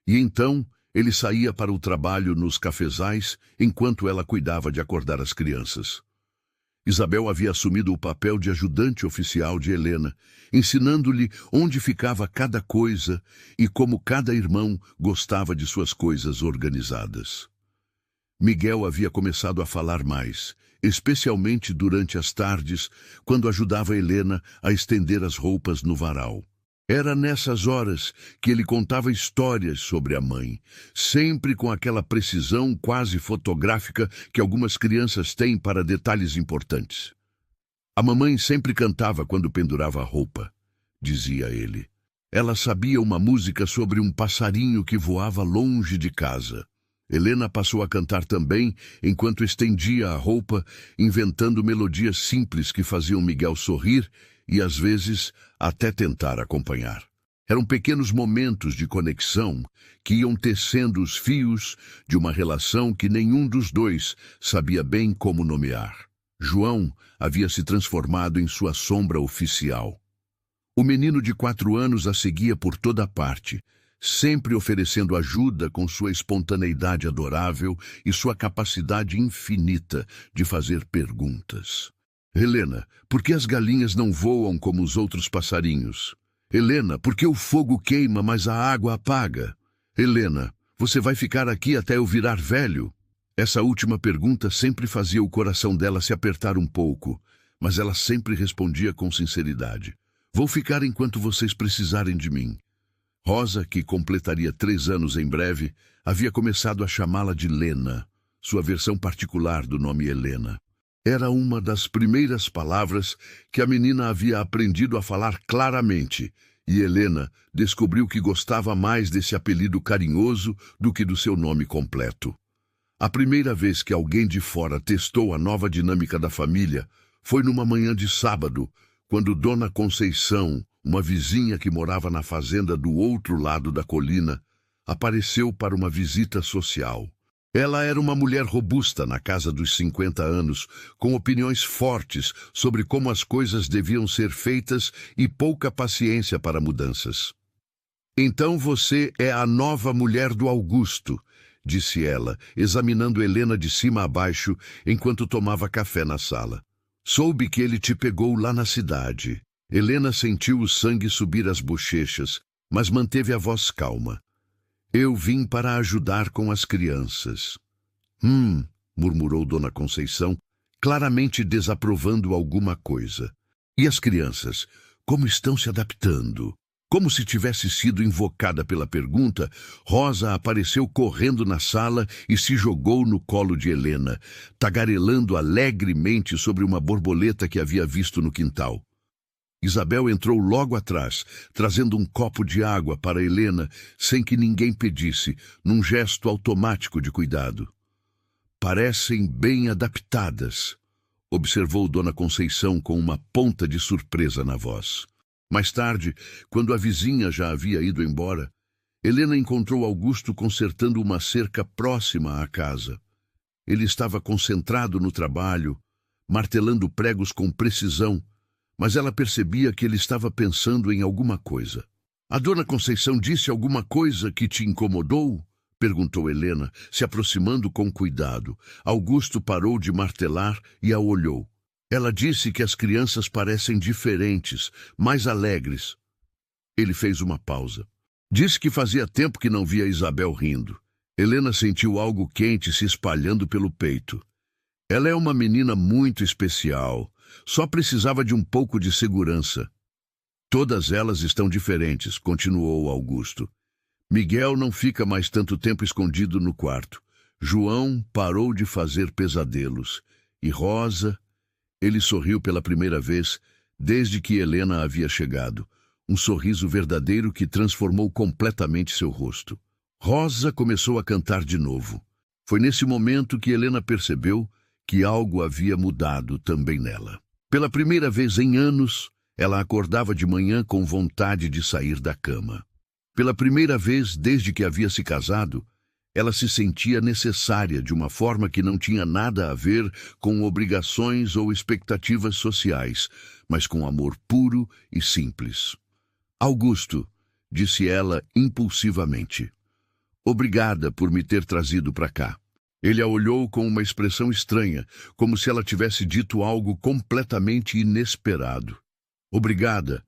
E então ele saía para o trabalho nos cafezais enquanto ela cuidava de acordar as crianças. Isabel havia assumido o papel de ajudante oficial de Helena, ensinando-lhe onde ficava cada coisa e como cada irmão gostava de suas coisas organizadas. Miguel havia começado a falar mais, especialmente durante as tardes, quando ajudava Helena a estender as roupas no varal. Era nessas horas que ele contava histórias sobre a mãe, sempre com aquela precisão quase fotográfica que algumas crianças têm para detalhes importantes. A mamãe sempre cantava quando pendurava a roupa, dizia ele. Ela sabia uma música sobre um passarinho que voava longe de casa. Helena passou a cantar também enquanto estendia a roupa, inventando melodias simples que faziam Miguel sorrir e, às vezes, até tentar acompanhar. Eram pequenos momentos de conexão que iam tecendo os fios de uma relação que nenhum dos dois sabia bem como nomear. João havia se transformado em sua sombra oficial. O menino de 4 anos a seguia por toda parte, sempre oferecendo ajuda com sua espontaneidade adorável e sua capacidade infinita de fazer perguntas. Helena, por que as galinhas não voam como os outros passarinhos? Helena, por que o fogo queima, mas a água apaga? Helena, você vai ficar aqui até eu virar velho? Essa última pergunta sempre fazia o coração dela se apertar um pouco, mas ela sempre respondia com sinceridade. Vou ficar enquanto vocês precisarem de mim. Rosa, que completaria 3 anos em breve, havia começado a chamá-la de Lena, sua versão particular do nome Helena. Era uma das primeiras palavras que a menina havia aprendido a falar claramente, e Helena descobriu que gostava mais desse apelido carinhoso do que do seu nome completo. A primeira vez que alguém de fora testou a nova dinâmica da família foi numa manhã de sábado, quando Dona Conceição, uma vizinha que morava na fazenda do outro lado da colina, apareceu para uma visita social. Ela era uma mulher robusta na casa dos 50 anos, com opiniões fortes sobre como as coisas deviam ser feitas e pouca paciência para mudanças. Então você é a nova mulher do Augusto, disse ela, examinando Helena de cima a baixo enquanto tomava café na sala. Soube que ele te pegou lá na cidade. Helena sentiu o sangue subir às bochechas, mas manteve a voz calma. Eu vim para ajudar com as crianças. Murmurou Dona Conceição, claramente desaprovando alguma coisa. E as crianças, como estão se adaptando? Como se tivesse sido invocada pela pergunta, Rosa apareceu correndo na sala e se jogou no colo de Helena, tagarelando alegremente sobre uma borboleta que havia visto no quintal. Isabel entrou logo atrás, trazendo um copo de água para Helena, sem que ninguém pedisse, num gesto automático de cuidado. Parecem bem adaptadas, observou Dona Conceição com uma ponta de surpresa na voz. Mais tarde, quando a vizinha já havia ido embora, Helena encontrou Augusto consertando uma cerca próxima à casa. Ele estava concentrado no trabalho, martelando pregos com precisão, mas ela percebia que ele estava pensando em alguma coisa. A Dona Conceição disse alguma coisa que te incomodou? Perguntou Helena, se aproximando com cuidado. Augusto parou de martelar e a olhou. Ela disse que as crianças parecem diferentes, mais alegres. Ele fez uma pausa. Disse que fazia tempo que não via Isabel rindo. Helena sentiu algo quente se espalhando pelo peito. Ela é uma menina muito especial. Só precisava de um pouco de segurança. Todas elas estão diferentes, continuou Augusto. Miguel não fica mais tanto tempo escondido no quarto. João parou de fazer pesadelos. E Rosa... Ele sorriu pela primeira vez desde que Helena havia chegado. Um sorriso verdadeiro que transformou completamente seu rosto. Rosa começou a cantar de novo. Foi nesse momento que Helena percebeu que algo havia mudado também nela. Pela primeira vez em anos, ela acordava de manhã com vontade de sair da cama. Pela primeira vez desde que havia se casado, Ela se sentia necessária de uma forma que não tinha nada a ver com obrigações ou expectativas sociais, mas com amor puro e simples. Augusto, disse ela impulsivamente. Obrigada por me ter trazido para cá. Ele a olhou com uma expressão estranha, como se ela tivesse dito algo completamente inesperado. Obrigada.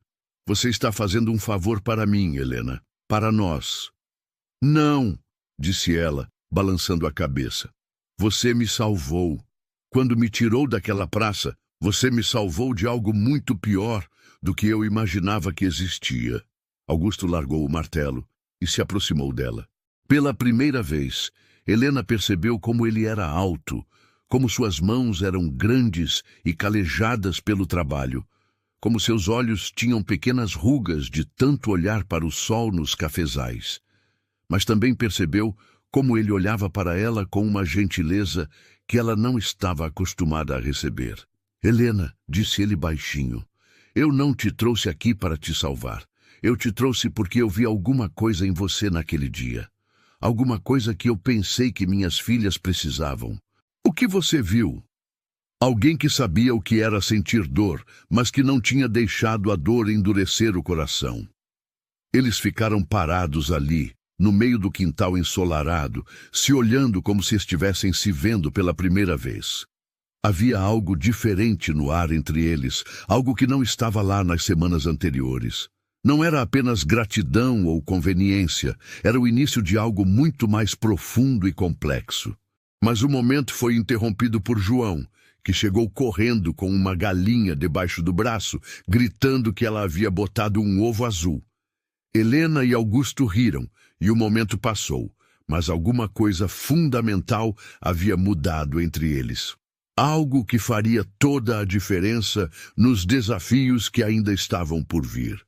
Você está fazendo um favor para mim, Helena. Para nós. Não, disse ela, balançando a cabeça. Você me salvou. Quando me tirou daquela praça, você me salvou de algo muito pior do que eu imaginava que existia. Augusto largou o martelo e se aproximou dela. Pela primeira vez, Helena percebeu como ele era alto, como suas mãos eram grandes e calejadas pelo trabalho, como seus olhos tinham pequenas rugas de tanto olhar para o sol nos cafezais. Mas também percebeu como ele olhava para ela com uma gentileza que ela não estava acostumada a receber. Helena, disse ele baixinho, eu não te trouxe aqui para te salvar. Eu te trouxe porque eu vi alguma coisa em você naquele dia. Alguma coisa que eu pensei que minhas filhas precisavam. O que você viu? Alguém que sabia o que era sentir dor, mas que não tinha deixado a dor endurecer o coração. Eles ficaram parados ali, no meio do quintal ensolarado, se olhando como se estivessem se vendo pela primeira vez. Havia algo diferente no ar entre eles, algo que não estava lá nas semanas anteriores. Não era apenas gratidão ou conveniência, era o início de algo muito mais profundo e complexo. Mas o momento foi interrompido por João, que chegou correndo com uma galinha debaixo do braço, gritando que ela havia botado um ovo azul. Helena e Augusto riram, e o momento passou, mas alguma coisa fundamental havia mudado entre eles. Algo que faria toda a diferença nos desafios que ainda estavam por vir.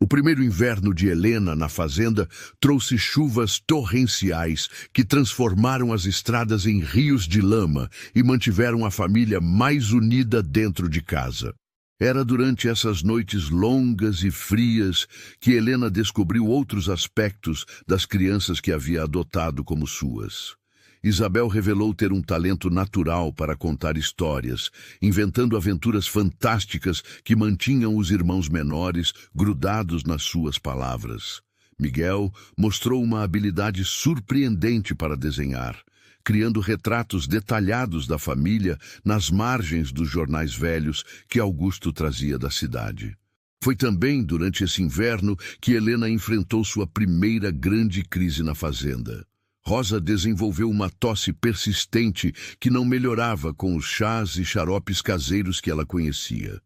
O primeiro inverno de Helena na fazenda trouxe chuvas torrenciais que transformaram as estradas em rios de lama e mantiveram a família mais unida dentro de casa. Era durante essas noites longas e frias que Helena descobriu outros aspectos das crianças que havia adotado como suas. Isabel revelou ter um talento natural para contar histórias, inventando aventuras fantásticas que mantinham os irmãos menores grudados nas suas palavras. Miguel mostrou uma habilidade surpreendente para desenhar, criando retratos detalhados da família nas margens dos jornais velhos que Augusto trazia da cidade. Foi também durante esse inverno que Helena enfrentou sua primeira grande crise na fazenda. Rosa desenvolveu uma tosse persistente que não melhorava com os chás e xaropes caseiros que ela conhecia.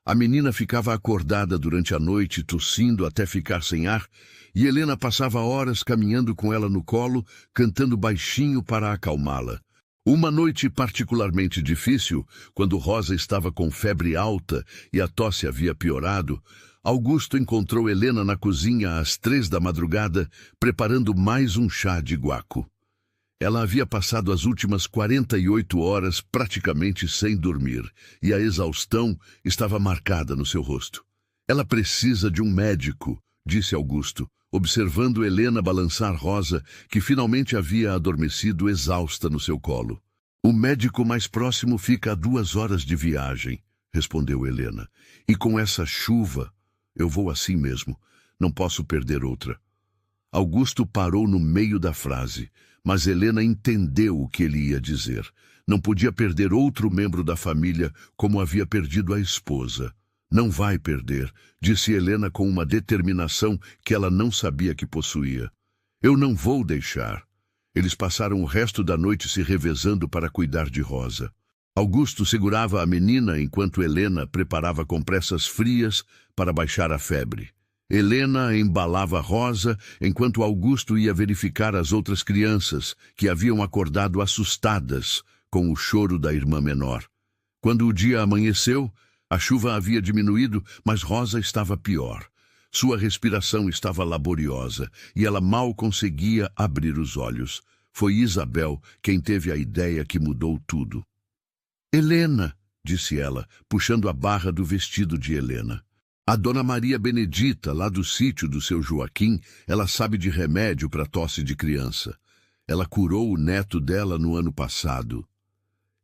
A menina ficava acordada durante a noite, tossindo até ficar sem ar, e Helena passava horas caminhando com ela no colo, cantando baixinho para acalmá-la. Uma noite particularmente difícil, quando Rosa estava com febre alta e a tosse havia piorado, Augusto encontrou Helena na cozinha às 3 da madrugada, preparando mais um chá de guaco. Ela havia passado as últimas 48 horas praticamente sem dormir, e a exaustão estava marcada no seu rosto. Ela precisa de um médico, disse Augusto, observando Helena balançar Rosa, que finalmente havia adormecido exausta no seu colo. O médico mais próximo fica a 2 horas de viagem, respondeu Helena. E com essa chuva... Eu vou assim mesmo. Não posso perder outra. Augusto parou no meio da frase, mas Helena entendeu o que ele ia dizer. Não podia perder outro membro da família como havia perdido a esposa. Não vai perder, disse Helena com uma determinação que ela não sabia que possuía. Eu não vou deixar. Eles passaram o resto da noite se revezando para cuidar de Rosa. Augusto segurava a menina enquanto Helena preparava compressas frias para baixar a febre. Helena embalava Rosa enquanto Augusto ia verificar as outras crianças, que haviam acordado assustadas com o choro da irmã menor. Quando o dia amanheceu, a chuva havia diminuído, mas Rosa estava pior. Sua respiração estava laboriosa e ela mal conseguia abrir os olhos. Foi Isabel quem teve a ideia que mudou tudo. Helena, disse ela, puxando a barra do vestido de Helena. A Dona Maria Benedita, lá do sítio do seu Joaquim, ela sabe de remédio para tosse de criança. Ela curou o neto dela no ano passado.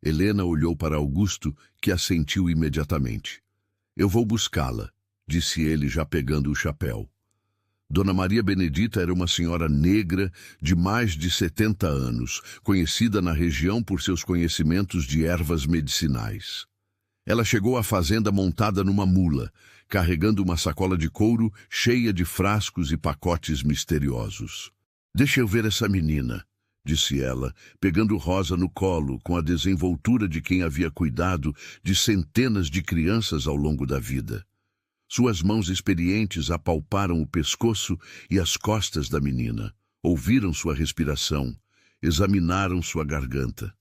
Helena olhou para Augusto, que assentiu imediatamente. Eu vou buscá-la, disse ele já pegando o chapéu. Dona Maria Benedita era uma senhora negra de mais de 70 anos, conhecida na região por seus conhecimentos de ervas medicinais. Ela chegou à fazenda montada numa mula, carregando uma sacola de couro cheia de frascos e pacotes misteriosos. Deixa eu ver essa menina, disse ela, pegando Rosa no colo com a desenvoltura de quem havia cuidado de centenas de crianças ao longo da vida. Suas mãos experientes apalparam o pescoço e as costas da menina, ouviram sua respiração, examinaram sua garganta.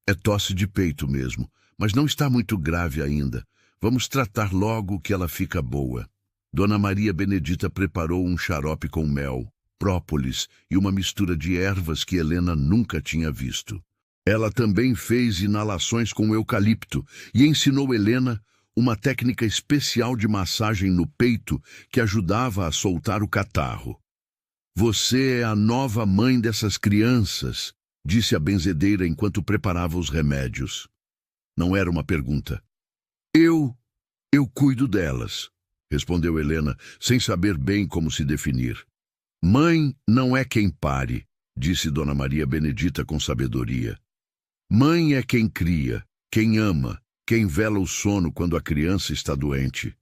É tosse de peito mesmo, mas não está muito grave ainda. Vamos tratar logo que ela fica boa. Dona Maria Benedita preparou um xarope com mel, própolis e uma mistura de ervas que Helena nunca tinha visto. Ela também fez inalações com eucalipto e ensinou Helena uma técnica especial de massagem no peito que ajudava a soltar o catarro. Você é a nova mãe dessas crianças, disse a benzedeira enquanto preparava os remédios. Não era uma pergunta. Eu cuido delas, respondeu Helena, sem saber bem como se definir. Mãe não é quem pare, disse Dona Maria Benedita com sabedoria. Mãe é quem cria, quem ama, quem vela o sono quando a criança está doente.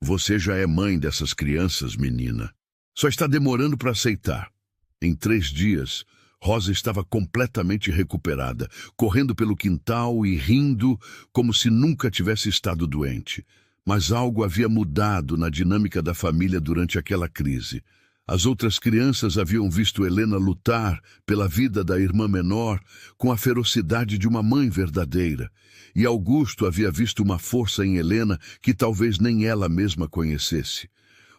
Você já é mãe dessas crianças, menina. Só está demorando para aceitar. Em 3 dias, Rosa estava completamente recuperada, correndo pelo quintal e rindo como se nunca tivesse estado doente. Mas algo havia mudado na dinâmica da família durante aquela crise. As outras crianças haviam visto Helena lutar pela vida da irmã menor com a ferocidade de uma mãe verdadeira. E Augusto havia visto uma força em Helena que talvez nem ela mesma conhecesse.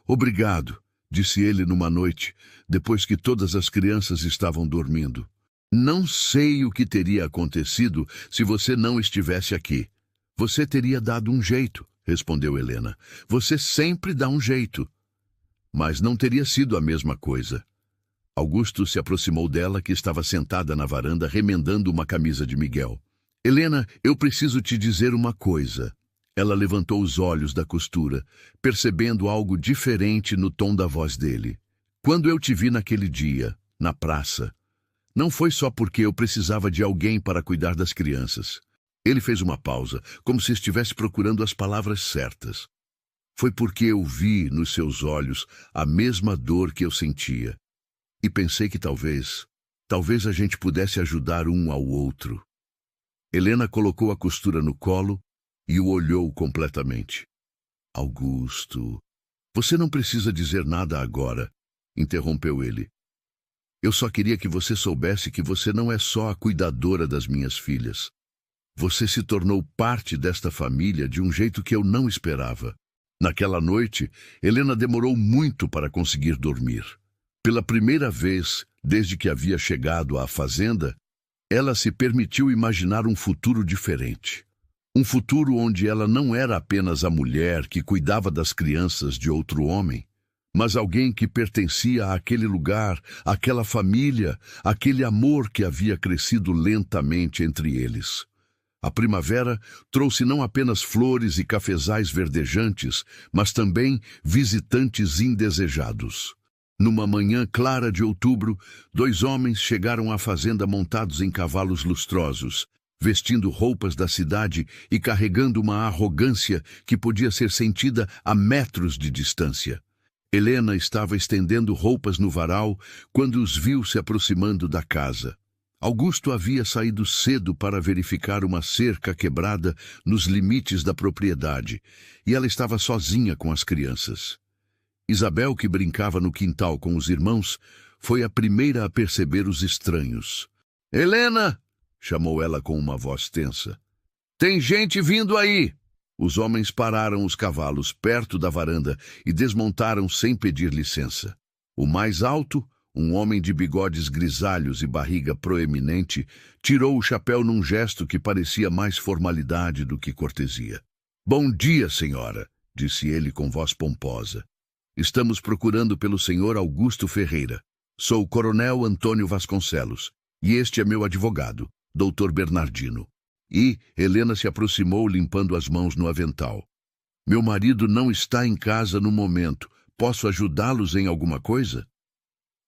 Obrigado, disse ele numa noite, depois que todas as crianças estavam dormindo. Não sei o que teria acontecido se você não estivesse aqui. Você teria dado um jeito, respondeu Helena. Você sempre dá um jeito. Mas não teria sido a mesma coisa. Augusto se aproximou dela, que estava sentada na varanda remendando uma camisa de Miguel. Helena, eu preciso te dizer uma coisa. Ela levantou os olhos da costura, percebendo algo diferente no tom da voz dele. Quando eu te vi naquele dia, na praça, não foi só porque eu precisava de alguém para cuidar das crianças. Ele fez uma pausa, como se estivesse procurando as palavras certas. Foi porque eu vi nos seus olhos a mesma dor que eu sentia. E pensei que talvez a gente pudesse ajudar um ao outro. Helena colocou a costura no colo e o olhou completamente. Augusto, você não precisa dizer nada agora, interrompeu ele. Eu só queria que você soubesse que você não é só a cuidadora das minhas filhas. Você se tornou parte desta família de um jeito que eu não esperava. Naquela noite, Helena demorou muito para conseguir dormir. Pela primeira vez, desde que havia chegado à fazenda, ela se permitiu imaginar um futuro diferente. Um futuro onde ela não era apenas a mulher que cuidava das crianças de outro homem, mas alguém que pertencia àquele lugar, àquela família, aquele amor que havia crescido lentamente entre eles. A primavera trouxe não apenas flores e cafezais verdejantes, mas também visitantes indesejados. Numa manhã clara de outubro, 2 homens chegaram à fazenda montados em cavalos lustrosos, vestindo roupas da cidade e carregando uma arrogância que podia ser sentida a metros de distância. Helena estava estendendo roupas no varal quando os viu se aproximando da casa. Augusto havia saído cedo para verificar uma cerca quebrada nos limites da propriedade, e ela estava sozinha com as crianças. Isabel, que brincava no quintal com os irmãos, foi a primeira a perceber os estranhos. «Helena!» chamou ela com uma voz tensa. «Tem gente vindo aí!» Os homens pararam os cavalos perto da varanda e desmontaram sem pedir licença. O mais alto, um homem de bigodes grisalhos e barriga proeminente, tirou o chapéu num gesto que parecia mais formalidade do que cortesia. «Bom dia, senhora!» disse ele com voz pomposa. «Estamos procurando pelo senhor Augusto Ferreira.» Sou o Coronel Antônio Vasconcelos, e este é meu advogado, Dr. Bernardino. E Helena se aproximou limpando as mãos no avental. Meu marido não está em casa no momento. Posso ajudá-los em alguma coisa?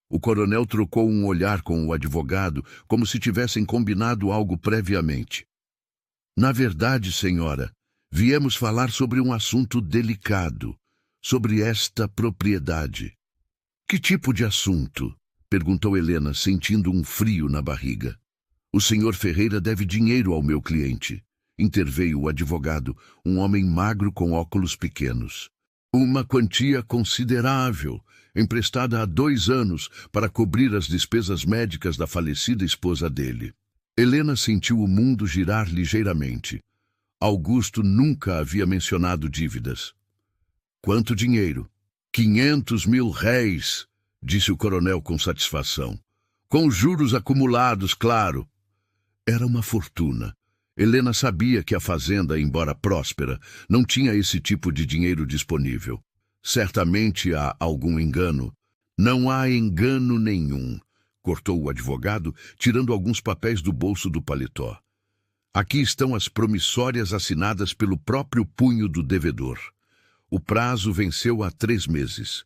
O coronel trocou um olhar com o advogado, como se tivessem combinado algo previamente. Na verdade, senhora, viemos falar sobre um assunto delicado, sobre esta propriedade. Que tipo de assunto? Perguntou Helena, sentindo um frio na barriga. O senhor Ferreira deve dinheiro ao meu cliente. Interveio o advogado, um homem magro com óculos pequenos. Uma quantia considerável, emprestada há 2 anos para cobrir as despesas médicas da falecida esposa dele. Helena sentiu o mundo girar ligeiramente. Augusto nunca havia mencionado dívidas. Quanto dinheiro? 500 mil réis, disse o coronel com satisfação. Com juros acumulados, claro. Era uma fortuna. Helena sabia que a fazenda, embora próspera, não tinha esse tipo de dinheiro disponível. Certamente há algum engano. Não há engano nenhum, cortou o advogado, tirando alguns papéis do bolso do paletó. Aqui estão as promissórias assinadas pelo próprio punho do devedor. O prazo venceu há 3 meses.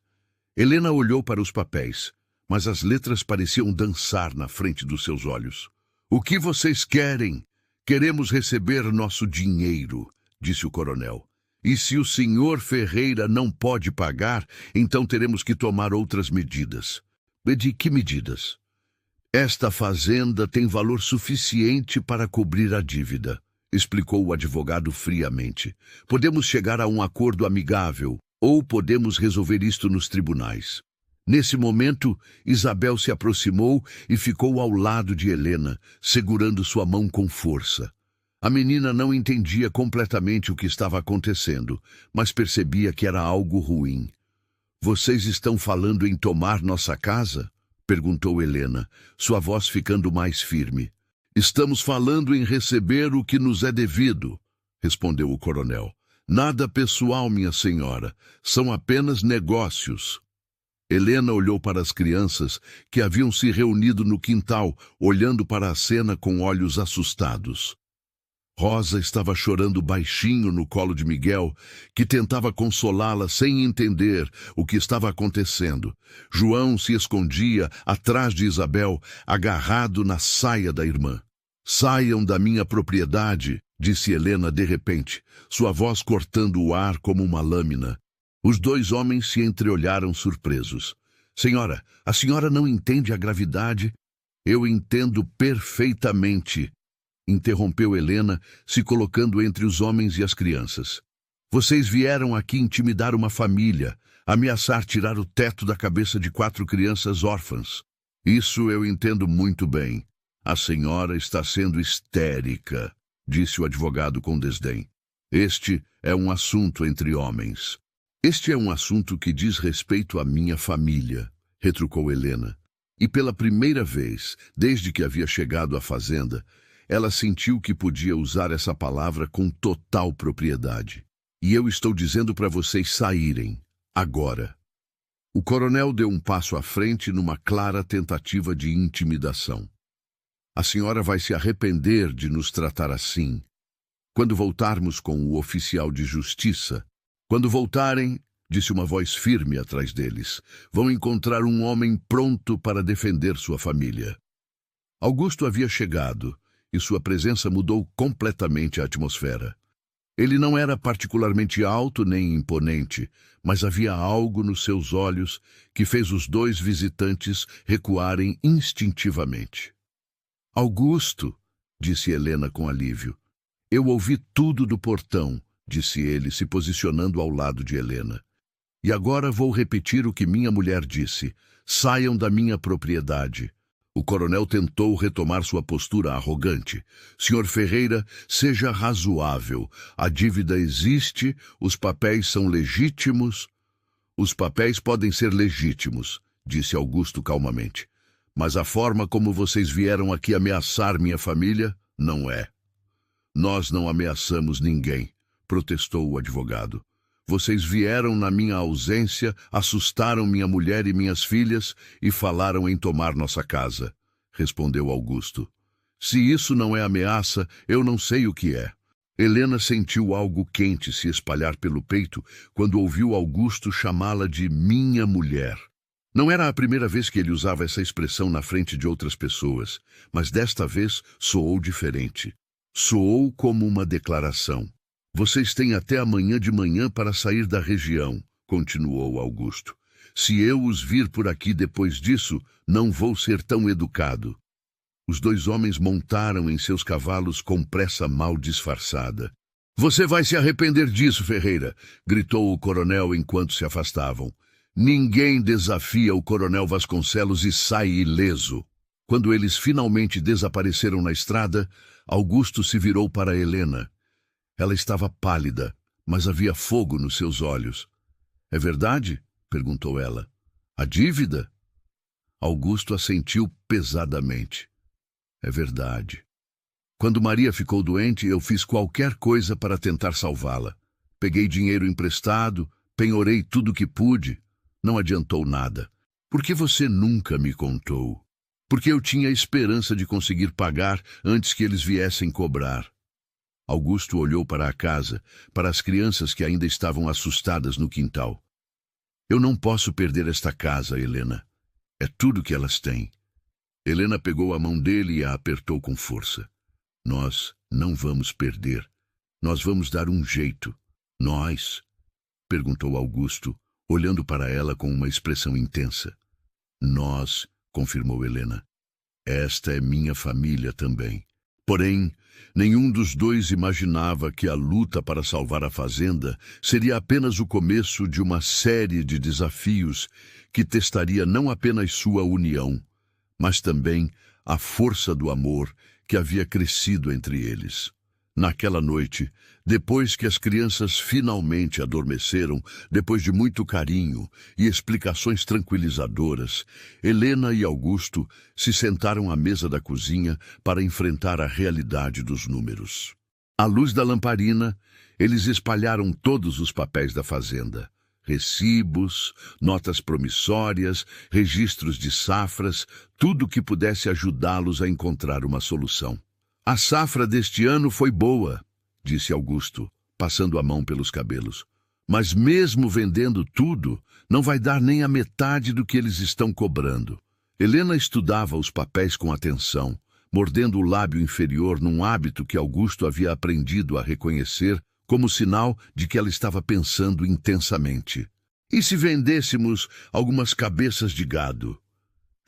Helena olhou para os papéis, mas as letras pareciam dançar na frente dos seus olhos. O que vocês querem? Queremos receber nosso dinheiro, disse o coronel. E se o senhor Ferreira não pode pagar, então teremos que tomar outras medidas. De que medidas? Esta fazenda tem valor suficiente para cobrir a dívida, explicou o advogado friamente. Podemos chegar a um acordo amigável, ou podemos resolver isto nos tribunais. Nesse momento, Isabel se aproximou e ficou ao lado de Helena, segurando sua mão com força. A menina não entendia completamente o que estava acontecendo, mas percebia que era algo ruim. Vocês estão falando em tomar nossa casa? Perguntou Helena, sua voz ficando mais firme. Estamos falando em receber o que nos é devido, respondeu o coronel. Nada pessoal, minha senhora. São apenas negócios. Helena olhou para as crianças que haviam se reunido no quintal, olhando para a cena com olhos assustados. Rosa estava chorando baixinho no colo de Miguel, que tentava consolá-la sem entender o que estava acontecendo. João se escondia atrás de Isabel, agarrado na saia da irmã. Saiam da minha propriedade, disse Helena de repente, sua voz cortando o ar como uma lâmina. Os 2 homens se entreolharam surpresos. Senhora, a senhora não entende a gravidade? Eu entendo perfeitamente, interrompeu Helena, se colocando entre os homens e as crianças. Vocês vieram aqui intimidar uma família, ameaçar tirar o teto da cabeça de 4 crianças órfãs. Isso eu entendo muito bem. A senhora está sendo histérica, disse o advogado com desdém. Este é um assunto entre homens. Este é um assunto que diz respeito à minha família, retrucou Helena. E pela primeira vez, desde que havia chegado à fazenda, ela sentiu que podia usar essa palavra com total propriedade. E eu estou dizendo para vocês saírem, agora. O coronel deu um passo à frente numa clara tentativa de intimidação. A senhora vai se arrepender de nos tratar assim. Quando voltarmos com o oficial de justiça, quando voltarem, disse uma voz firme atrás deles, vão encontrar um homem pronto para defender sua família. Augusto havia chegado, e sua presença mudou completamente a atmosfera. Ele não era particularmente alto nem imponente, mas havia algo nos seus olhos que fez os 2 visitantes recuarem instintivamente. Augusto, disse Helena com alívio. Eu ouvi tudo do portão, disse ele, se posicionando ao lado de Helena. E agora vou repetir o que minha mulher disse. Saiam da minha propriedade. O coronel tentou retomar sua postura arrogante. Senhor Ferreira, seja razoável. A dívida existe, os papéis são legítimos. Os papéis podem ser legítimos, disse Augusto calmamente. Mas a forma como vocês vieram aqui ameaçar minha família, não é. Nós não ameaçamos ninguém, protestou o advogado. Vocês vieram na minha ausência, assustaram minha mulher e minhas filhas e falaram em tomar nossa casa, respondeu Augusto. Se isso não é ameaça, eu não sei o que é. Helena sentiu algo quente se espalhar pelo peito quando ouviu Augusto chamá-la de minha mulher. Não era a primeira vez que ele usava essa expressão na frente de outras pessoas, mas desta vez soou diferente. Soou como uma declaração. Vocês têm até amanhã de manhã para sair da região, continuou Augusto. Se eu os vir por aqui depois disso, não vou ser tão educado. Os dois homens montaram em seus cavalos com pressa mal disfarçada. Você vai se arrepender disso, Ferreira, gritou o coronel enquanto se afastavam. Ninguém desafia o coronel Vasconcelos e sai ileso. Quando eles finalmente desapareceram na estrada, Augusto se virou para Helena. Ela estava pálida, mas havia fogo nos seus olhos. É verdade? Perguntou ela. A dívida? Augusto assentiu pesadamente. É verdade. Quando Maria ficou doente, eu fiz qualquer coisa para tentar salvá-la. Peguei dinheiro emprestado, penhorei tudo o que pude. Não adiantou nada. Por que você nunca me contou? Porque eu tinha esperança de conseguir pagar antes que eles viessem cobrar. Augusto olhou para a casa, para as crianças que ainda estavam assustadas no quintal. Eu não posso perder esta casa, Helena. É tudo que elas têm. Helena pegou a mão dele e a apertou com força. Nós não vamos perder. Nós vamos dar um jeito. Nós? Perguntou Augusto, olhando para ela com uma expressão intensa. Nós, confirmou Helena. Esta é minha família também. Porém, nenhum dos dois imaginava que a luta para salvar a fazenda seria apenas o começo de uma série de desafios que testaria não apenas sua união, mas também a força do amor que havia crescido entre eles. Naquela noite, depois que as crianças finalmente adormeceram, depois de muito carinho e explicações tranquilizadoras, Helena e Augusto se sentaram à mesa da cozinha para enfrentar a realidade dos números. À luz da lamparina, eles espalharam todos os papéis da fazenda. Recibos, notas promissórias, registros de safras, tudo que pudesse ajudá-los a encontrar uma solução. A safra deste ano foi boa, disse Augusto, passando a mão pelos cabelos. Mas mesmo vendendo tudo, não vai dar nem a metade do que eles estão cobrando. Helena estudava os papéis com atenção, mordendo o lábio inferior num hábito que Augusto havia aprendido a reconhecer como sinal de que ela estava pensando intensamente. E se vendêssemos algumas cabeças de gado?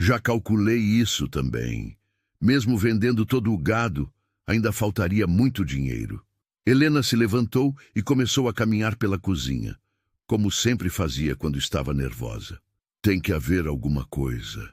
Já calculei isso também. Mesmo vendendo todo o gado, ainda faltaria muito dinheiro. Helena se levantou e começou a caminhar pela cozinha, como sempre fazia quando estava nervosa. Tem que haver alguma coisa.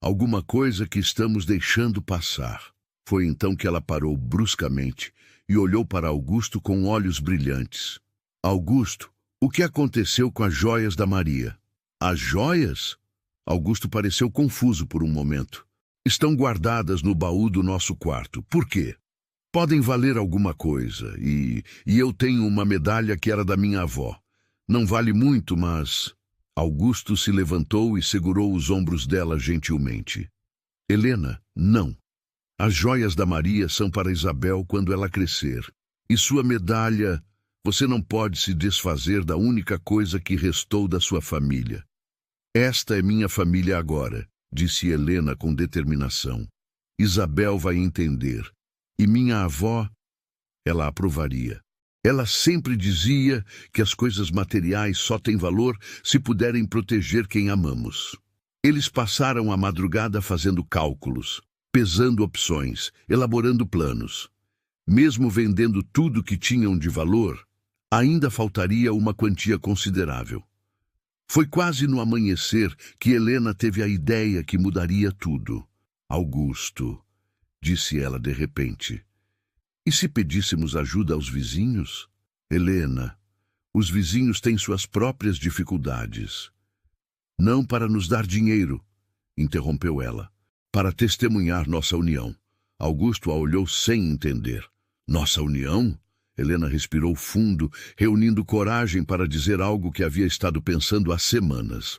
Alguma coisa que estamos deixando passar. Foi então que ela parou bruscamente e olhou para Augusto com olhos brilhantes. Augusto, o que aconteceu com as joias da Maria? As joias? Augusto pareceu confuso por um momento. Estão guardadas no baú do nosso quarto. Por quê? Podem valer alguma coisa, e eu tenho uma medalha que era da minha avó. Não vale muito, mas... Augusto se levantou e segurou os ombros dela gentilmente. Helena, não. As joias da Maria são para Isabel quando ela crescer. E sua medalha... Você não pode se desfazer da única coisa que restou da sua família. Esta é minha família agora, disse Helena com determinação. Isabel vai entender. E minha avó, ela aprovaria. Ela sempre dizia que as coisas materiais só têm valor se puderem proteger quem amamos. Eles passaram a madrugada fazendo cálculos, pesando opções, elaborando planos. Mesmo vendendo tudo que tinham de valor, ainda faltaria uma quantia considerável. Foi quase no amanhecer que Helena teve a ideia que mudaria tudo. Augusto, disse ela de repente, e se pedíssemos ajuda aos vizinhos? Helena, os vizinhos têm suas próprias dificuldades. Não para nos dar dinheiro, interrompeu ela, para testemunhar nossa união. Augusto a olhou sem entender. Nossa união? Helena respirou fundo, reunindo coragem para dizer algo que havia estado pensando há semanas.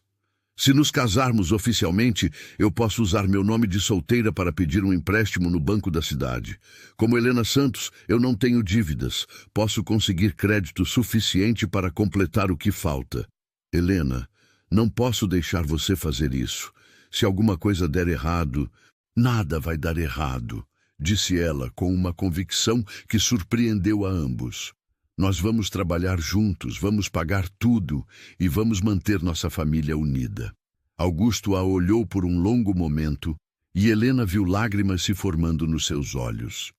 Se nos casarmos oficialmente, eu posso usar meu nome de solteira para pedir um empréstimo no banco da cidade. Como Helena Santos, eu não tenho dívidas. Posso conseguir crédito suficiente para completar o que falta. Helena, não posso deixar você fazer isso. Se alguma coisa der errado, nada vai dar errado, disse ela com uma convicção que surpreendeu a ambos. Nós vamos trabalhar juntos, vamos pagar tudo e vamos manter nossa família unida. Augusto a olhou por um longo momento e Helena viu lágrimas se formando nos seus olhos.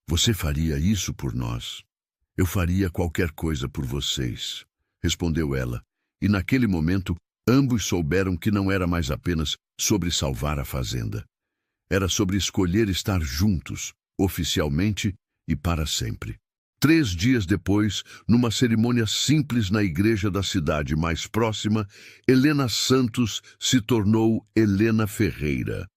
Você faria isso por nós? Eu faria qualquer coisa por vocês, respondeu ela. E naquele momento, ambos souberam que não era mais apenas sobre salvar a fazenda. Era sobre escolher estar juntos, oficialmente e para sempre. 3 dias depois, numa cerimônia simples na igreja da cidade mais próxima, Helena Santos se tornou Helena Ferreira.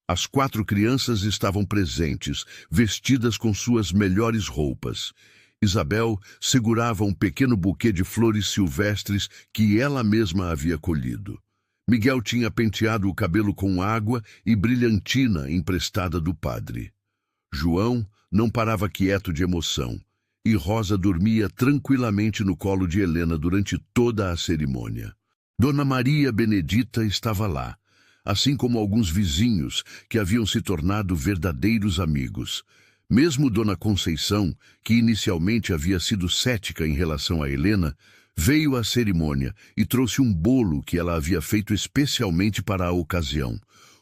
As 4 crianças estavam presentes, vestidas com suas melhores roupas. Isabel segurava um pequeno buquê de flores silvestres que ela mesma havia colhido. Miguel tinha penteado o cabelo com água e brilhantina emprestada do padre. João não parava quieto de emoção. E Rosa dormia tranquilamente no colo de Helena durante toda a cerimônia. Dona Maria Benedita estava lá, assim como alguns vizinhos que haviam se tornado verdadeiros amigos. Mesmo Dona Conceição, que inicialmente havia sido cética em relação a Helena, veio à cerimônia e trouxe um bolo que ela havia feito especialmente para a ocasião.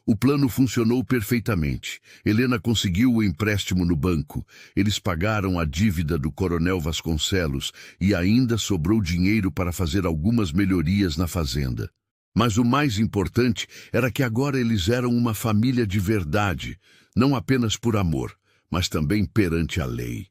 O plano funcionou perfeitamente. Helena conseguiu o empréstimo no banco. Eles pagaram a dívida do Coronel Vasconcelos e ainda sobrou dinheiro para fazer algumas melhorias na fazenda. Mas o mais importante era que agora eles eram uma família de verdade, não apenas por amor, mas também perante a lei.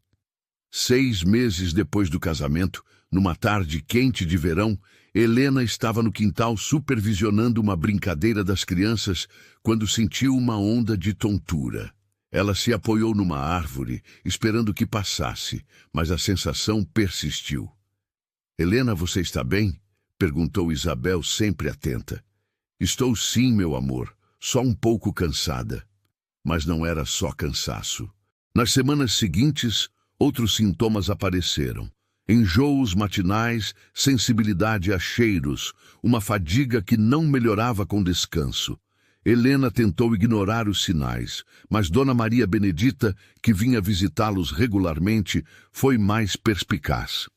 6 meses depois do casamento, numa tarde quente de verão, Helena estava no quintal supervisionando uma brincadeira das crianças quando sentiu uma onda de tontura. Ela se apoiou numa árvore, esperando que passasse, mas a sensação persistiu. Helena, você está bem? Perguntou Isabel, sempre atenta. Estou sim, meu amor, só um pouco cansada. Mas não era só cansaço. Nas semanas seguintes, outros sintomas apareceram. Enjoos matinais, sensibilidade a cheiros, uma fadiga que não melhorava com descanso. Helena tentou ignorar os sinais, mas Dona Maria Benedita, que vinha visitá-los regularmente, foi mais perspicaz.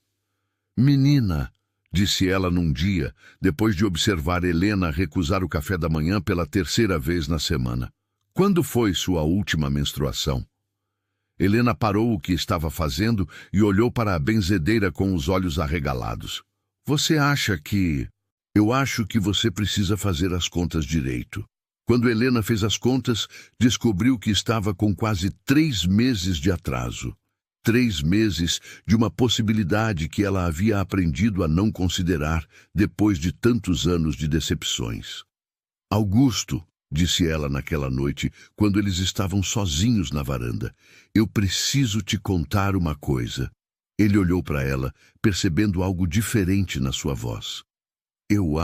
Menina, disse ela num dia, depois de observar Helena recusar o café da manhã pela 3ª vez na semana. Quando foi sua última menstruação? Helena parou o que estava fazendo e olhou para a benzedeira com os olhos arregalados. Você acha que... Eu acho que você precisa fazer as contas direito. Quando Helena fez as contas, descobriu que estava com quase 3 meses de atraso. 3 meses de uma possibilidade que ela havia aprendido a não considerar depois de tantos anos de decepções. Augusto, disse ela naquela noite, quando eles estavam sozinhos na varanda, eu preciso te contar uma coisa. Ele olhou para ela, percebendo algo diferente na sua voz. Eu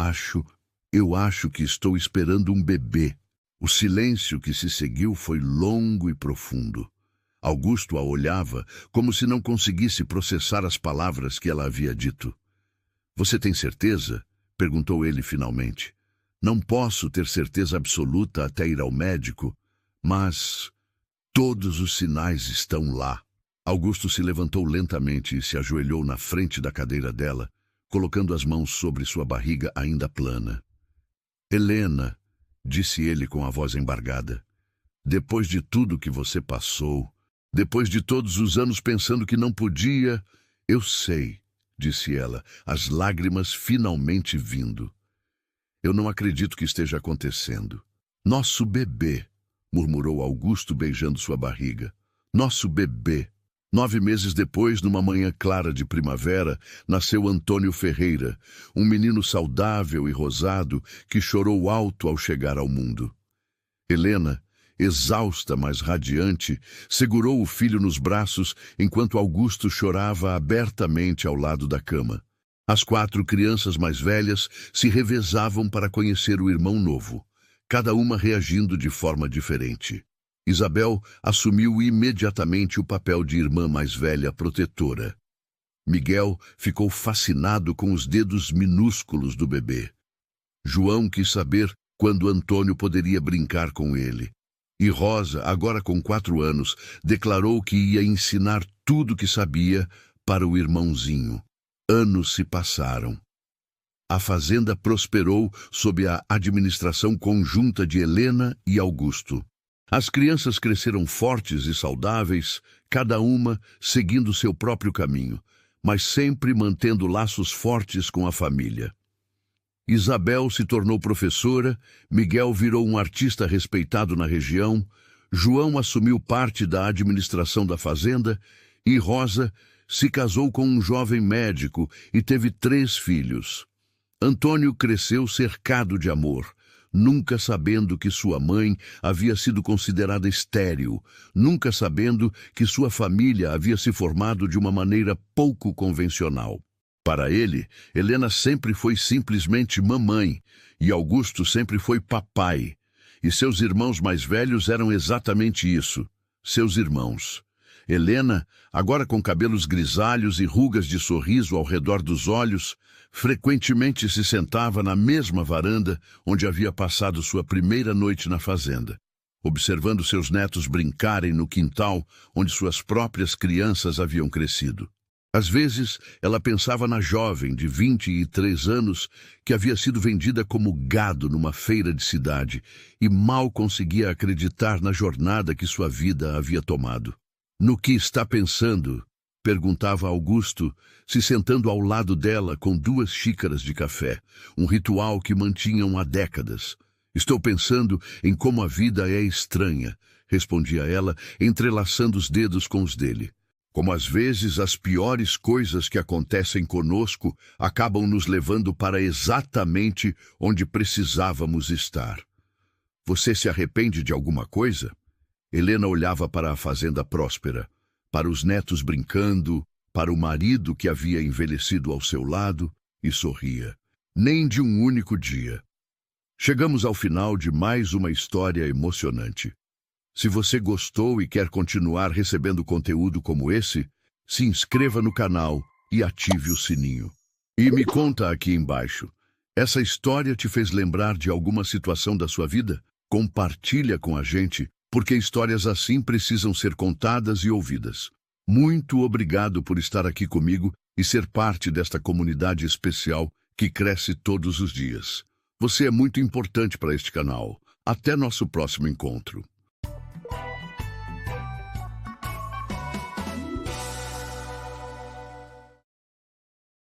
acho que estou esperando um bebê. O silêncio que se seguiu foi longo e profundo. Augusto a olhava como se não conseguisse processar as palavras que ela havia dito. Você tem certeza? Perguntou ele finalmente. Não posso ter certeza absoluta até ir ao médico, mas todos os sinais estão lá. Augusto se levantou lentamente e se ajoelhou na frente da cadeira dela, colocando as mãos sobre sua barriga ainda plana. Helena, disse ele com a voz embargada, depois de tudo que você passou, depois de todos os anos pensando que não podia, eu sei, disse ela, as lágrimas finalmente vindo. Eu não acredito que esteja acontecendo. Nosso bebê, murmurou Augusto beijando sua barriga. Nosso bebê. 9 meses depois, numa manhã clara de primavera, nasceu Antônio Ferreira, um menino saudável e rosado que chorou alto ao chegar ao mundo. Helena, exausta, mas radiante, segurou o filho nos braços enquanto Augusto chorava abertamente ao lado da cama. As 4 crianças mais velhas se revezavam para conhecer o irmão novo, cada uma reagindo de forma diferente. Isabel assumiu imediatamente o papel de irmã mais velha protetora. Miguel ficou fascinado com os dedos minúsculos do bebê. João quis saber quando Antônio poderia brincar com ele. E Rosa, agora com 4 anos, declarou que ia ensinar tudo que sabia para o irmãozinho. Anos se passaram. A fazenda prosperou sob a administração conjunta de Helena e Augusto. As crianças cresceram fortes e saudáveis, cada uma seguindo seu próprio caminho, mas sempre mantendo laços fortes com a família. Isabel se tornou professora, Miguel virou um artista respeitado na região, João assumiu parte da administração da fazenda e Rosa se casou com um jovem médico e teve 3 filhos. Antônio cresceu cercado de amor, nunca sabendo que sua mãe havia sido considerada estéril, nunca sabendo que sua família havia se formado de uma maneira pouco convencional. Para ele, Helena sempre foi simplesmente mamãe e Augusto sempre foi papai. E seus irmãos mais velhos eram exatamente isso, seus irmãos. Helena, agora com cabelos grisalhos e rugas de sorriso ao redor dos olhos, frequentemente se sentava na mesma varanda onde havia passado sua primeira noite na fazenda, observando seus netos brincarem no quintal onde suas próprias crianças haviam crescido. Às vezes, ela pensava na jovem de 23 anos que havia sido vendida como gado numa feira de cidade e mal conseguia acreditar na jornada que sua vida havia tomado. No que está pensando? Perguntava Augusto, se sentando ao lado dela com 2 xícaras de café, um ritual que mantinham há décadas. Estou pensando em como a vida é estranha, respondia ela, entrelaçando os dedos com os dele. Como às vezes as piores coisas que acontecem conosco acabam nos levando para exatamente onde precisávamos estar. Você se arrepende de alguma coisa? Helena olhava para a fazenda próspera, para os netos brincando, para o marido que havia envelhecido ao seu lado e sorria. Nem de um único dia. Chegamos ao final de mais uma história emocionante. Se você gostou e quer continuar recebendo conteúdo como esse, se inscreva no canal e ative o sininho. E me conta aqui embaixo, essa história te fez lembrar de alguma situação da sua vida? Compartilha com a gente, porque histórias assim precisam ser contadas e ouvidas. Muito obrigado por estar aqui comigo e ser parte desta comunidade especial que cresce todos os dias. Você é muito importante para este canal. Até nosso próximo encontro.